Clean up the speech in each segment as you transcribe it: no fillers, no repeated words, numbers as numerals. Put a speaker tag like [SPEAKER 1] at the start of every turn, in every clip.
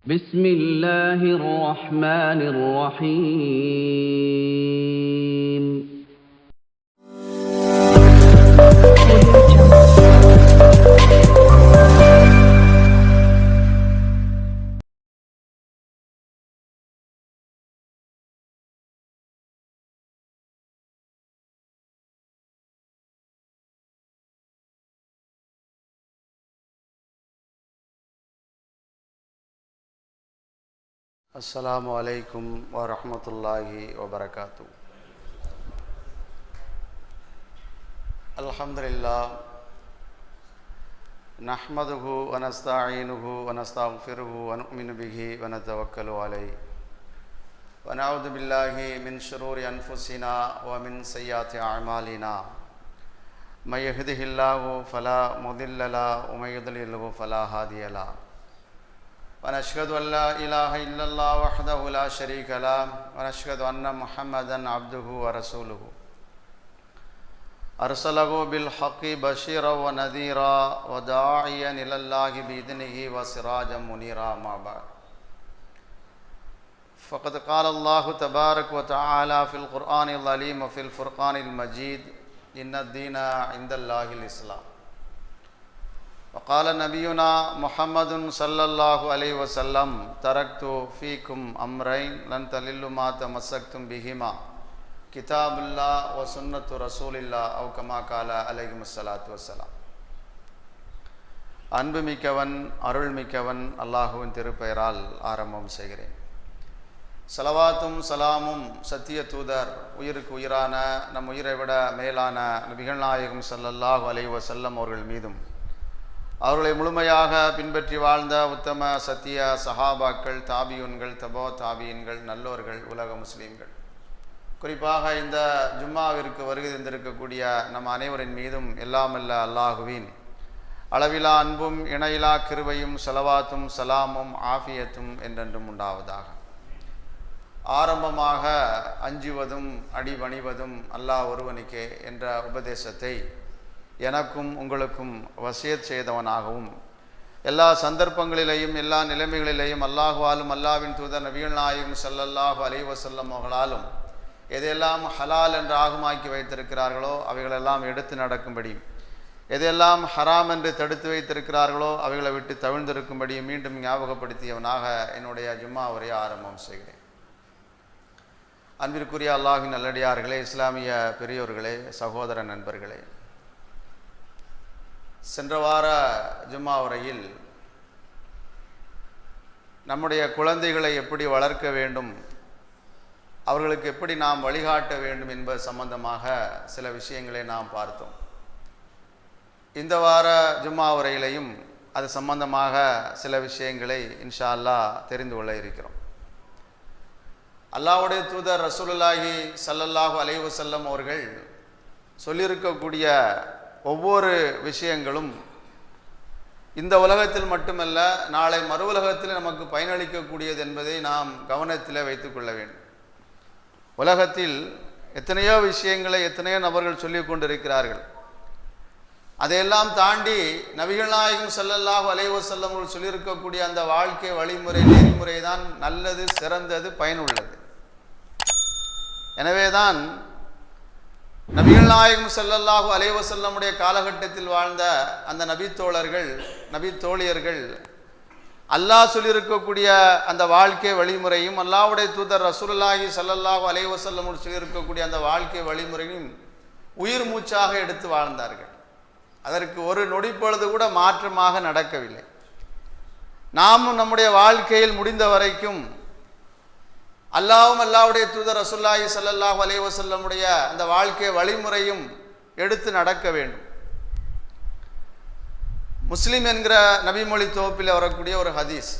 [SPEAKER 1] بسم الله الرحمن الرحيم.
[SPEAKER 2] அஸ்ஸலாமு அலைக்கும் வரஹ்மத்துல்லாஹி வபரகாத்து. அல்ஹம்துலில்லாஹ் நஹ்மதுஹு வ நஸ்தஈனுஹு வ நஸ்தக்ஃபிருஹு வ நு'மினு பிஹி வ நதவக்கலு அலைஹி வ நஅஊது பில்லாஹி மின் ஷுரூரி அன்ஃபுஸினா வ மின் ஸய்யிஆத்தி அஅமாலினா மை யஹ்திஹில்லாஹு ஃபலா முதில்ல லஹு வ மை யுضللஹு ஃபலா ஹாதிய லஹு ونشهد أن لا إله إلا الله وحده لا شريك له ونشهد أن محمدا عبده ورسوله أرسله بالحق بشيرا ونذيرا وداعيا إلى الله بإذنه وسراجا منيرا ما بعد فقد قال الله تبارك وتعالى في القرآن العظيم وفي الفرقان المجيد إن الدين عند الله الإسلام. وقال نبينا محمد صلى الله عليه وسلم تركت فيكم أمرين لن تضلوا ما تمسكتم بهما كتاب الله وسنة رسول الله أو كما قال عليه الصلاة والسلام. அன்பு மிக்கவன் அருள் மிக்கவன் அல்லாஹுவின் திருப்பெயரால் ஆரம்பம் செய்கிறேன். ஸலவாத்தும் சலாமும் சத்திய தூதர் உயிருக்கு உயிரான நம் உயிரை விட மேலான நபிகள் நாயகம் ஸல்லல்லாஹு அலைஹி வஸல்லம் அவர்கள் மீதும் அவர்களை முழுமையாக பின்பற்றி வாழ்ந்த உத்தம சத்திய சஹாபாக்கள், தாபியூன்கள், தபோ தாபியின்கள், நல்லோர்கள், உலக முஸ்லீம்கள், குறிப்பாக இந்த ஜும்மாவிற்கு வருகை தந்திருக்கக்கூடிய நம் அனைவரின் மீதும் எல்லாமல்ல அல்லாஹுவின் அளவிலா அன்பும் இணையிலா கிருபையும் ஸலவாத்தும் சலாமும் ஆஃபியத்தும் என்றென்றும் உண்டாவதாக. ஆரம்பமாக அஞ்சுவதும் அடிபணிவதும் அல்லாஹ் ஒருவனுக்கே என்ற உபதேசத்தை எனக்கும் உங்களுக்கும் வசியத் செய்தவனாகவும் எல்லா சந்தர்ப்பங்களிலேயும் எல்லா நிலைமைகளிலேயும் அல்லாஹுவாலும் அல்லாஹ்வின் தூதர் நபிகள் நாயகம் ஸல்லல்லாஹு அலைஹி வஸல்லம் அவர்களாலும் எதையெல்லாம் ஹலால் என்று ஆகுமாக்கி வைத்திருக்கிறார்களோ அவைகளெல்லாம் எடுத்து நடக்கும்படி, எதையெல்லாம் ஹராம் என்று தடுத்து வைத்திருக்கிறார்களோ அவைகளை விட்டு தவிழ்ந்திருக்கும்படி மீண்டும் ஞாபகப்படுத்தியவனாக என்னுடைய ஜும்மா உரையை ஆரம்பம் செய்கிறேன். அன்பிற்குரிய அல்லாஹ்வின் நல்லடியார்களே, இஸ்லாமிய பெரியோர்களே, சகோதர நண்பர்களே, சென்ற வார ஜும்மா உரையில் நம்முடைய குழந்தைகளை எப்படி வளர்க்க வேண்டும், அவர்களுக்கு எப்படி நாம் வழிகாட்ட வேண்டும் என்பது சம்பந்தமாக சில விஷயங்களை நாம் பார்த்தோம். இந்த வார ஜும்மா உரையிலையும் அது சம்பந்தமாக சில விஷயங்களை இன்ஷா அல்லாஹ் தெரிந்து கொள்ள இருக்கிறோம். அல்லாஹ்வுடைய தூதர் ரசூலுல்லாஹி ஸல்லல்லாஹு அலைஹி வஸல்லம் அவர்கள் சொல்லியிருக்கக்கூடிய ஒவ்வொரு விஷயங்களும் இந்த உலகத்தில் மட்டுமல்ல, நாளை மறு உலகத்தில் நமக்கு பயனளிக்கக்கூடியது என்பதை நாம் கவனத்தில் வைத்துக் கொள்ள வேண்டும். உலகத்தில் எத்தனையோ விஷயங்களை எத்தனையோ நபர்கள் சொல்லிக் கொண்டிருக்கிறார்கள். அதையெல்லாம் தாண்டி நபிகள் நாயகம் ஸல்லல்லாஹு அலைஹி வஸல்லம் அவர்கள் சொல்லியிருக்கக்கூடிய அந்த வாழ்க்கை வழிமுறை நெறிமுறை தான் நல்லது, சிறந்தது, பயனுள்ளது. எனவேதான் நபிகள் நாயகம் ஸல்லல்லாஹு அலைஹி வஸல்லமுடைய காலகட்டத்தில் வாழ்ந்த அந்த நபித்தோழர்கள், நபித்தோழியர்கள் அல்லாஹ் சொல்லியிருக்கக்கூடிய அந்த வாழ்க்கை வழிமுறையும் அல்லாஹ்வுடைய தூதர் ரசூலுல்லாஹி ஸல்லல்லாஹு அலைஹி வஸல்லம் சொல்லியிருக்கக்கூடிய அந்த வாழ்க்கை வழிமுறையும் உயிர் மூச்சாக எடுத்து வாழ்ந்தார்கள். அதற்கு ஒரு நொடிப்பொழுது கூட மாற்றமாக நடக்கவில்லை. நாமும் நம்முடைய வாழ்க்கையில் முடிந்த வரைக்கும் அல்லாஹ்வும் அல்லாஹ்வுடைய தூதர் ரசூலுல்லாஹி ஸல்லல்லாஹு அலைஹி வஸல்லமுடைய அந்த வாழ்க்கை வழிமுறையும் எடுத்து நடக்க வேண்டும். முஸ்லிம் என்கிற நபிமொழி தொகுப்பில் வரக்கூடிய ஒரு ஹதீஸ்,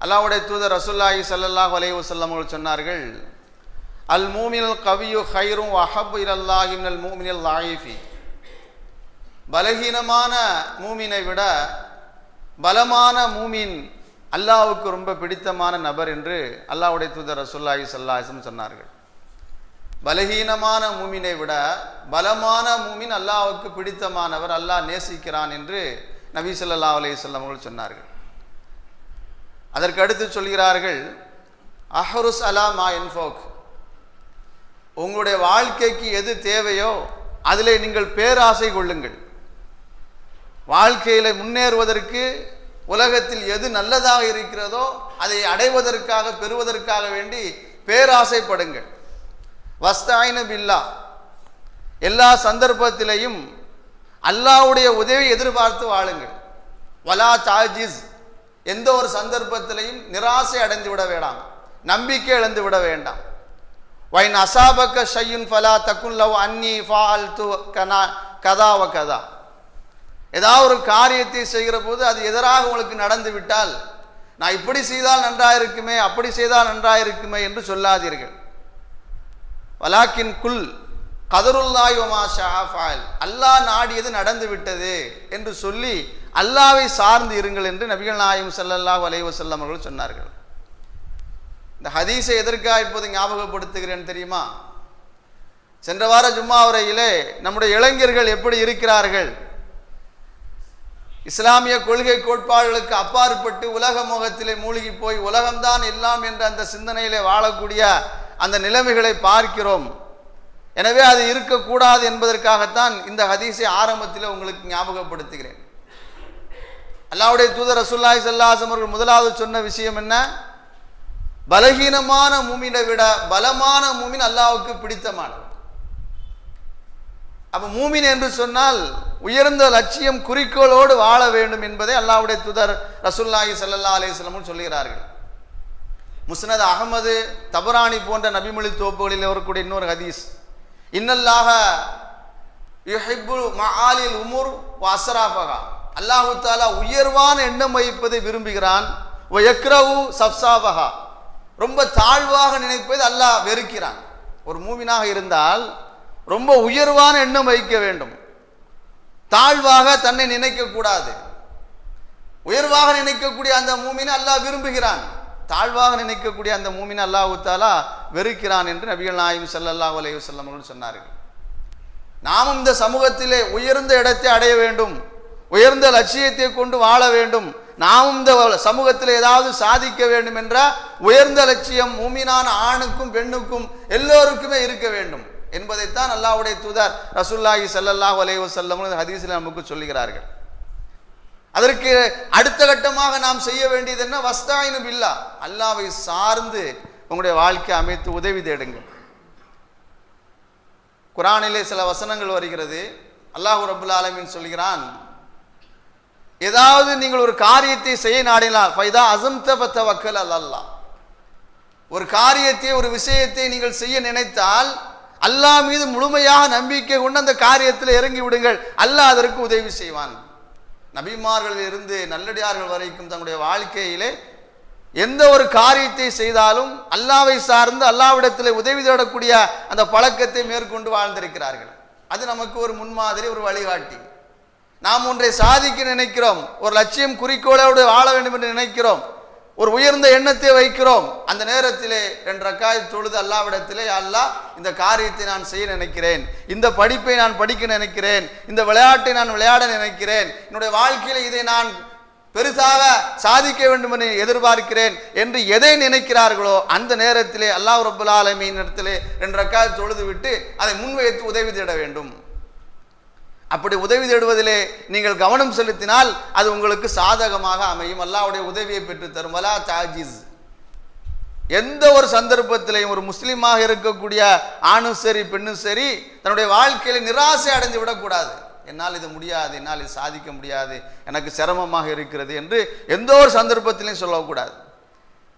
[SPEAKER 2] அல்லாஹ்வுடைய தூதர் ரசூலுல்லாஹி ஸல்லல்லாஹு அலைஹி வஸல்லம் அவர்கள் சொன்னார்கள், அல் மூமினுல் கவியு கைரும் வஹப்பு இலல்லாஹி மினல் மூமினில் லாயிஃபி. பலகீனமான மூமினை விட பலமான மூமின் அல்லாஹ்வுக்கு ரொம்ப பிடித்தமான நபர் என்று அல்லாஹ்வுடைய தூதர் ரசூலுல்லாஹி ஸல்லல்லாஹு அலைஹி வஸல்லம் சொன்னார்கள். பலகீனமான மூமினை விட பலமான மூமின் அல்லாஹ்வுக்கு பிடித்தமானவர், அல்லாஹ் நேசிக்கிறான் என்று நபி ஸல்லல்லாஹு அலைஹி வஸல்லம் அவர்கள் சொன்னார்கள். அதற்கு அடுத்து சொல்கிறார்கள், அஹ்ருஸ் அலா மா இன்ஃபோக், உங்களுடைய வாழ்க்கைக்கு எது தேவையோ அதிலே நீங்கள் பேராசை கொள்ளுங்கள். வாழ்க்கையில முன்னேறுவதற்கு உலகத்தில் எது நல்லதாக இருக்கிறதோ அதை அடைவதற்காக பெறுவதற்காக வேண்டி பேராசைப்படுங்கள். வஸ்தாயின பில்லா, எல்லா சந்தர்ப்பத்திலையும் அல்லாஹ்வுடைய உதவி எதிர்பார்த்து வாழுங்கள். வலா தாஜிஸ், எந்த ஒரு சந்தர்ப்பத்திலையும் நிராசை அடைந்து விட வேண்டாம், நம்பிக்கை இழந்து விட வேண்டாம். வைன் அசாபக்க ஷையுன் ஃபலா தகுன் லவ் அன்னி ஃபால்து கதா வ கதா, ஏதாவது ஒரு காரியத்தை செய்கிற போது அது எதிராக உங்களுக்கு நடந்து விட்டால் நான் இப்படி செய்தால் நன்றாயிருக்குமே, அப்படி செய்தால் நன்றாயிருக்குமே என்று சொல்லாதீர்கள். வலாக்கின் குல் கதருல்லாஹி வ மா ஷாஅ ஃபஅல், அல்லாஹ் நாடியது நடந்து விட்டது என்று சொல்லி அல்லாஹ்வை சார்ந்து இருங்கள் என்று நபிகள் நாயகம் ஸல்லல்லாஹு அலைஹி வஸல்லம் அவர்கள் சொன்னார்கள். இந்த ஹதீஸை எதற்காக இப்போது ஞாபகப்படுத்துகிறேன் தெரியுமா? சென்ற வார ஜும்மா உரையிலே நம்முடைய இளைஞர்கள் எப்படி இருக்கிறார்கள், இஸ்லாமிய கொள்கை கோட்பாடுகளுக்கு அப்பாற்பட்டு உலக மோகத்திலே மூழ்கி போய் உலகம்தான் எல்லாம் என்ற அந்த சிந்தனையிலே வாழக்கூடிய அந்த நிலைமைகளை பார்க்கிறோம். எனவே அது இருக்கக்கூடாது என்பதற்காகத்தான் இந்த ஹதீஸை ஆரம்பத்தில் உங்களுக்கு ஞாபகப்படுத்துகிறேன். அல்லாஹ்வுடைய தூதர் ரசூலுல்லாஹி ஸல்லல்லாஹு அலைஹி வஸல்லம் அவர்கள் முதலாவது சொன்ன விஷயம் என்ன? பலகீனமான மூமினை விட பலமான மூமின் அல்லாஹ்வுக்கு பிடித்தமானது. அப்ப மூமின் என்று சொன்னால் உயர்ந்த லட்சியம் குறிக்கோளோடு வாழ வேண்டும் என்பதை அல்லாஹ்வுடைய தூதர் ரசூலுல்லாஹி ஸல்லல்லாஹு அலைஹி வஸல்லம் சொல்கிறார்கள். முஸ்னத் அஹ்மது, தபரானி போன்ற நபிமொழி தொகுப்புகளில் வரக்கூடிய இன்னொரு ஹதீஸ், இன்னல்லாஹ யுஹிப்பு மஆலில் உமுர் வ அஸ்ராஃபஹா, அல்லாஹ் தஆலா உயர்வான எண்ணம் வைப்பதை விரும்புகிறான். வ யக்ரஹு சஃப்ஸாஃபஹா, ரொம்ப தாழ்வாக நினைப்பதை அல்லாஹ் வெறுக்கிறான். ஒரு மூமினாக இருந்தால் ரொம்ப உயர்வான எண்ணம் வைக்க வேண்டும், தாழ்வாக தன்னை நினைக்க கூடாது. உயர்வாக நினைக்கக்கூடிய அந்த மூமினை அல்லாஹ் விரும்புகிறான், தாழ்வாக நினைக்கக்கூடிய அந்த மூமினை அல்லாஹ் தஆலா வெறுக்கிறான் என்று நபிகள் நாயகம் ஸல்லல்லாஹு அலைஹி வஸல்லம் அவர்கள் சொன்னார்கள். நாமும் இந்த சமூகத்திலே உயர்ந்த இடத்தை அடைய வேண்டும், உயர்ந்த லட்சியத்தை கொண்டு வாழ வேண்டும், நாமும் இந்த சமூகத்தில் ஏதாவது சாதிக்க வேண்டும் என்ற உயர்ந்த லட்சியம் மூமினான ஆணுக்கும் பெண்ணுக்கும் எல்லோருக்குமே இருக்க வேண்டும் என்பதைத்தான் அல்லாஹ்வுடைய தூதர் ரசூலுல்லாஹி ஸல்லல்லாஹு அலைஹி வஸல்லம் ஹதீஸில் நமக்கு சொல்லுகிறார்கள். அதற்கு அடுத்த கட்டமாக நாம் செய்ய வேண்டியது என்ன? வஸ்தாயினு பில்லா, அல்லாஹ்வை சார்ந்து உங்களுடைய வாழ்க்கை அமைத்து உதவி தேடுங்கள். குர்ஆனிலே சில வசனங்கள் வருகிறது. அல்லாஹ் ரப்பல் ஆலமீன் சொல்கிறான், ஏதாவது நீங்கள் ஒரு காரியத்தை செய்ய நாடினால் ஃபைதா அஸம்த ஃபதவக்கல் அலல்லாஹ், ஒரு காரியத்தை ஒரு விஷயத்தை நீங்கள் செய்ய நினைத்தால் அல்லாஹ் மீது முழுமையாக நம்பிக்கை கொண்டு அந்த காரியத்தில் இறங்கி விடுங்கள், அல்லாஹ் அதற்கு உதவி செய்வான். நபிமார்கள் இருந்து நல்லடியார்கள் வரைக்கும் தங்களுடைய வாழ்க்கையிலே எந்த ஒரு காரியத்தை செய்தாலும் அல்லாஹ்வை சார்ந்து அல்லாஹ்விடத்தில் உதவி தேடக்கூடிய அந்த பழக்கத்தை மேற்கொண்டு வாழ்ந்திருக்கிறார்கள். அது நமக்கு ஒரு முன்மாதிரி, ஒரு வழிகாட்டி. நாம் ஒன்றை சாதிக்க நினைக்கிறோம், ஒரு லட்சியம் குறிக்கோளோடு வாழ வேண்டும் என்று நினைக்கிறோம், ஒரு உயர்ந்த எண்ணத்தை வைக்கிறோம். அந்த நேரத்திலே 2 ரக்காத் தொழுது அல்லாஹ்விடத்திலே, அல்லாஹ் இந்த காரியத்தை நான் செய்ய நினைக்கிறேன், இந்த படிப்பை நான் படிக்க நினைக்கிறேன், இந்த விளையாட்டை நான் விளையாட நினைக்கிறேன், என்னுடைய வாழ்க்கையில் இதை நான் பெருசாக சாதிக்க வேண்டும் என்று எதிர்பார்க்கிறேன் என்று எதை நினைக்கிறார்களோ அந்த நேரத்திலே அல்லாஹ் ரப்பல் ஆலமீன் இடத்திலே 2 ரக்காத் தொழுது விட்டு அதை முன்வைத்து உதவி தேட வேண்டும். அப்படி உதவி தேடுவதிலே நீங்கள் கவனம் செலுத்தினால் அது உங்களுக்கு சாதகமாக அமையும், அல்லாஹ்வுடைய உதவியை பெற்று தரும். வலா தாஜிஸ், எந்த ஒரு சந்தர்ப்பத்திலையும் ஒரு முஸ்லீமாக இருக்கக்கூடிய ஆணும் சரி பெண்ணும் சரி தன்னுடைய வாழ்க்கையில நிராசை அடைந்து விடக்கூடாது. என்னால் இது முடியாது, என்னால் இது சாதிக்க முடியாது, எனக்கு சிரமமாக இருக்கிறது என்று எந்த ஒரு சந்தர்ப்பத்திலையும் சொல்லக்கூடாது.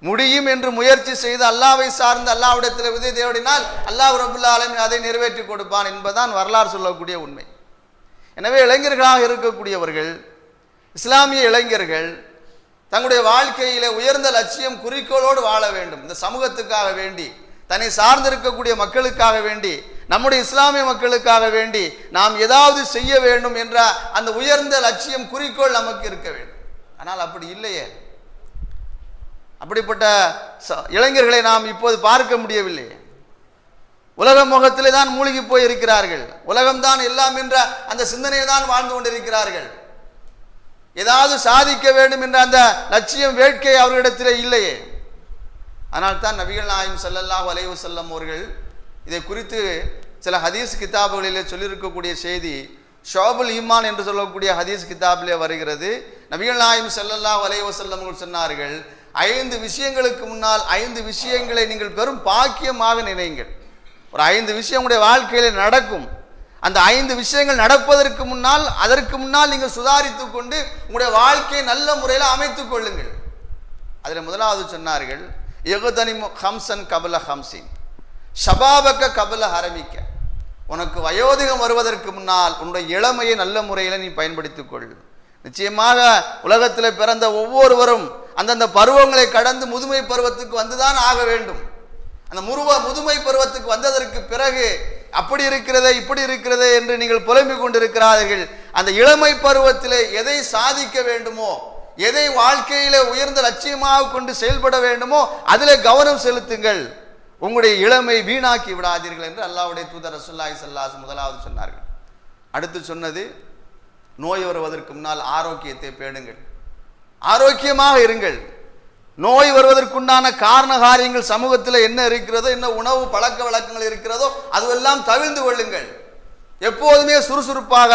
[SPEAKER 2] முடியும் என்று முயற்சி செய்து அல்லாஹ்வை சார்ந்து அல்லாஹ்விடத்தில் உதவி தேடினால் அல்லாஹ் ரப்பல் ஆலமீன் அதை நிறைவேற்றி கொடுப்பான் என்பதுதான் வரலாறு சொல்லக்கூடிய உண்மை. எனவே இளைஞர்களாக இருக்கக்கூடியவர்கள், இஸ்லாமிய இளைஞர்கள் தங்களுடைய வாழ்க்கையிலே உயர்ந்த லட்சியம் குறிக்கோளோடு வாழ வேண்டும். இந்த சமூகத்துக்காக வேண்டி, தன்னை சார்ந்திருக்கக்கூடிய மக்களுக்காக வேண்டி, நம்முடைய இஸ்லாமிய மக்களுக்காக வேண்டி நாம் ஏதாவது செய்ய வேண்டும் என்ற அந்த உயர்ந்த லட்சியம் குறிக்கோள் நமக்கு இருக்க வேண்டும். ஆனால் அப்படி இல்லையே. அப்படிப்பட்ட இளைஞர்களை நாம் இப்போது பார்க்க முடியவில்லை. உலக முகத்திலே தான் மூழ்கி போய் இருக்கிறார்கள், உலகம்தான் எல்லாம் என்ற அந்த சிந்தனையை தான் வாழ்ந்து கொண்டிருக்கிறார்கள். ஏதாவது சாதிக்க வேண்டும் என்ற அந்த லட்சியம் வேட்கை அவர்களிடத்திலே இல்லையே. ஆனால் தான் நபிகள் நாயகம் ஸல்லல்லாஹு அலைஹி வஸல்லம் அவர்கள் இதை குறித்து சில ஹதீஸ் கிதாபுகளிலே சொல்லியிருக்கக்கூடிய செய்தி ஷுஅபுல் ஈமான் என்று சொல்லக்கூடிய ஹதீஸ் கிதாபிலே வருகிறது. நபிகள் நாயகம் ஸல்லல்லாஹு அலைஹி வஸல்லம் அவர்கள் சொன்னார்கள், 5 விஷயங்களுக்கு முன்னால் 5 விஷயங்களை நீங்கள் பெரும் பாக்கியமாக நினையுங்கள். ஒரு 5 விஷயம் உங்களுடைய வாழ்க்கையில் நடக்கும். அந்த 5 விஷயங்கள் நடப்பதற்கு முன்னால், அதற்கு முன்னால் நீங்கள் சுதாரித்து கொண்டு உங்களுடைய வாழ்க்கையை நல்ல முறையில் அமைத்துக் கொள்ளுங்கள். அதில் முதலாவது சொன்னார்கள், யகுதனிமு ஹம்சன் கபல ஹம்சின் ஷபாபக்க கபல ஹரமிக்க. உனக்கு வயோதிகம் வருவதற்கு முன்னால் உன்னுடைய இளமையை நல்ல முறையில் நீ பயன்படுத்திக் கொள். நிச்சயமாக உலகத்தில் பிறந்த ஒவ்வொருவரும் அந்தந்த பருவங்களை கடந்து முதுமை பருவத்துக்கு வந்துதான் ஆக வேண்டும். அந்த முதுமை பருவத்துக்கு வந்ததற்கு பிறகு அப்படி இருக்கிறதே இப்படி இருக்கிறதே என்று நீங்கள் புலம்பிக் கொண்டிருக்கிறார்கள். அந்த இளமை பருவத்திலே எதை சாதிக்க வேண்டுமோ, எதை வாழ்க்கையிலே உயர்ந்த லட்சியமாக கொண்டு செயல்பட வேண்டுமோ அதிலே கவனம் செலுத்துங்கள். உங்களுடைய இளமை வீணாக்கி விடாதீர்கள் என்று அல்லாஹ்வுடைய தூதர் ரசூலுல்லாஹி ஸல்லல்லாஹு அலைஹி வஸல்லம் முதலாவது சொன்னார்கள். அடுத்து சொன்னது, நோய் வருவதற்கு முன்னால் ஆரோக்கியத்தை பேணுங்கள், ஆரோக்கியமாக இருங்கள். நோய் வருவதற்குண்டான காரண காரியங்கள் சமூகத்தில் என்ன இருக்கிறதோ, என்ன உணவு பழக்க வழக்கங்கள் இருக்கிறதோ அதுவெல்லாம் தவிர்த்து கொள்ளுங்கள். எப்போதுமே சுறுசுறுப்பாக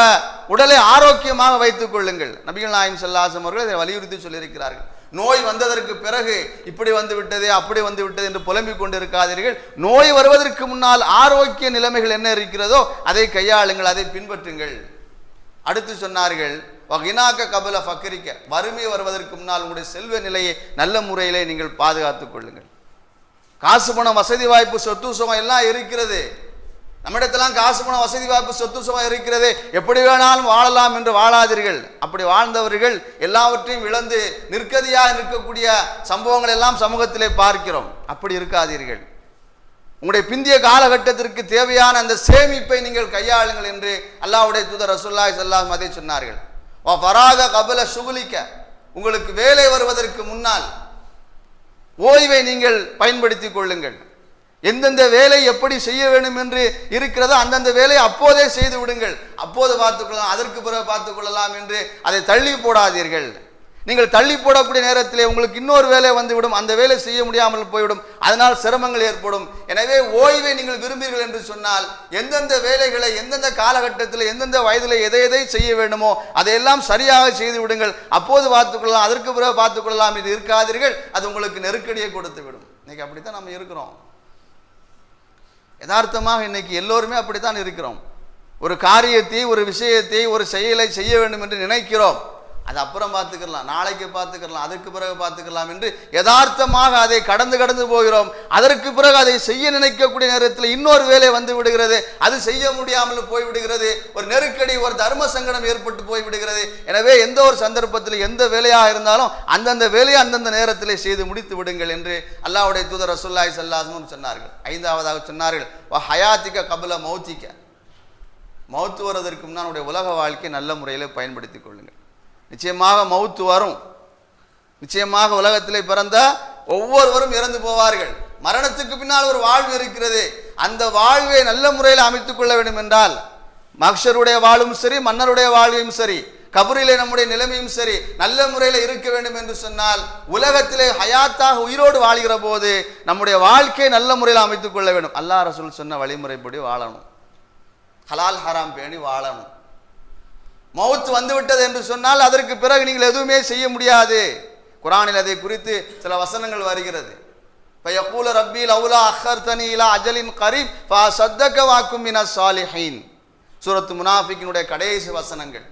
[SPEAKER 2] உடலை ஆரோக்கியமாக வைத்துக் கொள்ளுங்கள். நபிகள் நாயகம் ஸல்லல்லாஹு அலைஹி வஸல்லம் அவர்கள் இதை வலியுறுத்தி சொல்லியிருக்கிறார்கள். நோய் வந்ததற்கு பிறகு இப்படி வந்து விட்டதே அப்படி வந்து விட்டது என்று புலம்பிக் கொண்டிருக்காதீர்கள். நோய் வருவதற்கு முன்னால் ஆரோக்கிய நிலைமைகள் என்ன இருக்கிறதோ அதை கையாளுங்கள், அதை பின்பற்றுங்கள். அடுத்து சொன்னார்கள், வகினாக்க கபல ஃபக்கரிக்க. வறுமை வருவதற்கு முன்னால் உங்களுடைய செல்வ நிலையை நல்ல முறையிலே நீங்கள் பாதுகாத்துக் கொள்ளுங்கள். காசு பணம் வசதி வாய்ப்பு சொத்து சுகம் எல்லாம் இருக்கிறது. நம்மிடத்தெல்லாம் காசு பணம் வசதி வாய்ப்பு சொத்து சுகம் இருக்கிறது, எப்படி வேணாலும் வாழலாம் என்று வாழாதீர்கள். அப்படி வாழ்ந்தவர்கள் எல்லாவற்றையும் இழந்து நிற்கதியாக நிற்கக்கூடிய சம்பவங்கள் எல்லாம் சமூகத்திலே பார்க்கிறோம். அப்படி இருக்காதீர்கள். உங்களுடைய பிந்திய காலகட்டத்திற்கு தேவையான அந்த சேமிப்பை நீங்கள் கையாளுங்கள் என்று அல்லாஹ்வுடைய தூதர் ரசூலுல்லாஹி ஸல்லல்லாஹு அலைஹி வஸல்லம் அதை சொன்னார்கள். வ ஃபராக கபல ஷுகுலிக்க. உங்களுக்கு வேலை வருவதற்கு முன்னால் ஓய்வை நீங்கள் பயன்படுத்திக் கொள்ளுங்கள். எந்தெந்த வேலை எப்படி செய்ய வேண்டும் என்று இருக்கிறதோ அந்தந்த வேலையை அப்போதே செய்து விடுங்கள். அப்போது பார்த்துக்கொள்ளலாம், அதற்கு பிறகு பார்த்துக் கொள்ளலாம் என்று அதை தள்ளி போடாதீர்கள். நீங்கள் தள்ளி போடக்கூடிய நேரத்திலே உங்களுக்கு இன்னொரு வேலை வந்துவிடும், அந்த வேலை செய்ய முடியாமல் போய்விடும், அதனால் சிரமங்கள் ஏற்படும். எனவே ஓய்வை நீங்கள் விரும்புகிறீர்கள் என்று சொன்னால் எந்தெந்த வேலைகளை எந்தெந்த காலகட்டத்தில் எந்தெந்த வயதில் எதை எதை செய்ய வேண்டுமோ அதையெல்லாம் சரியாக செய்து விடுங்கள். அப்போது பார்த்துக்கொள்ளலாம், அதற்கு பிறகு பார்த்துக்கொள்ளலாம் என்று இருக்காதீர்கள். அது உங்களுக்கு நெருக்கடியை கொடுத்து விடும். இன்னைக்கு அப்படித்தான் நம்ம இருக்கிறோம். யதார்த்தமாக இன்னைக்கு எல்லோருமே அப்படித்தான் இருக்கிறோம். ஒரு காரியத்தை, ஒரு விஷயத்தை, ஒரு செயலை செய்ய வேண்டும் என்று நினைக்கிறோம். அது அப்புறம் பார்த்துக்கலாம், நாளைக்கு பார்த்துக்கலாம், அதற்கு பிறகு பார்த்துக்கலாம் என்று யதார்த்தமாக அதை கடந்து போகிறோம். அதற்கு பிறகு அதை செய்ய நினைக்கக்கூடிய நேரத்தில் இன்னொரு வேலை வந்து விடுகிறது, அது செய்ய முடியாமல் போய்விடுகிறது, ஒரு நெருக்கடி, ஒரு தர்ம சங்கடம் ஏற்பட்டு போய்விடுகிறது. எனவே எந்த ஒரு சந்தர்ப்பத்தில் எந்த வேலையாக இருந்தாலும் அந்தந்த வேலையை அந்தந்த நேரத்தில் செய்து முடித்து விடுங்கள் என்று அல்லாஹ்வுடைய தூதர் ரசூலுல்லாஹி ஸல்லல்லாஹு அலைஹி வஸல்லம் சொன்னார்கள். 5ஆவதாக சொன்னார்கள், ஹயாத்திக கபல மௌத்திக. மௌத்து வருவதற்கு முன்னால் உடைய உலக வாழ்க்கை நல்ல முறையில் பயன்படுத்திக் கொள்ளுங்கள். நிச்சயமாக மௌத்து வரும். நிச்சயமாக உலகத்திலே பிறந்த ஒவ்வொருவரும் இறந்து போவார்கள். மரணத்துக்கு பின்னால் ஒரு வாழ்வு இருக்கிறது. அந்த வாழ்வை நல்ல முறையில் அமைத்துக் கொள்ள வேண்டும் என்றால் மஹ்ஷருடைய வாழும் சரி, மன்னருடைய வாழ்வையும் சரி, கபரிலே நம்முடைய நிலைமையும் சரி நல்ல முறையில் இருக்க வேண்டும் என்று சொன்னால் உலகத்திலே ஹயாத்தாக உயிரோடு வாழ்கிற போது நம்முடைய வாழ்க்கையை நல்ல முறையில் அமைத்துக் கொள்ள வேண்டும். அல்லாஹ் ரசூல் சொன்ன வழிமுறைப்படி வாழணும். ஹலால் ஹராம் பேணி வாழணும். மௌத் வந்துவிட்டது என்று சொன்னால் அதற்கு பிறகு நீங்கள் எதுவுமே செய்ய முடியாது. குர்ஆனில் அதை குறித்து சில வசனங்கள் வருகிறது. ஃபயகூல ரப்பி லௌலா அஹர்தனி இலா அஜலின் கரீப் ஃபஅஸத்தக வஅகும் மினஸ் சாலிஹீன். சூரத்து முனாஃபிகினுடைய கடைசி வசனங்கள்.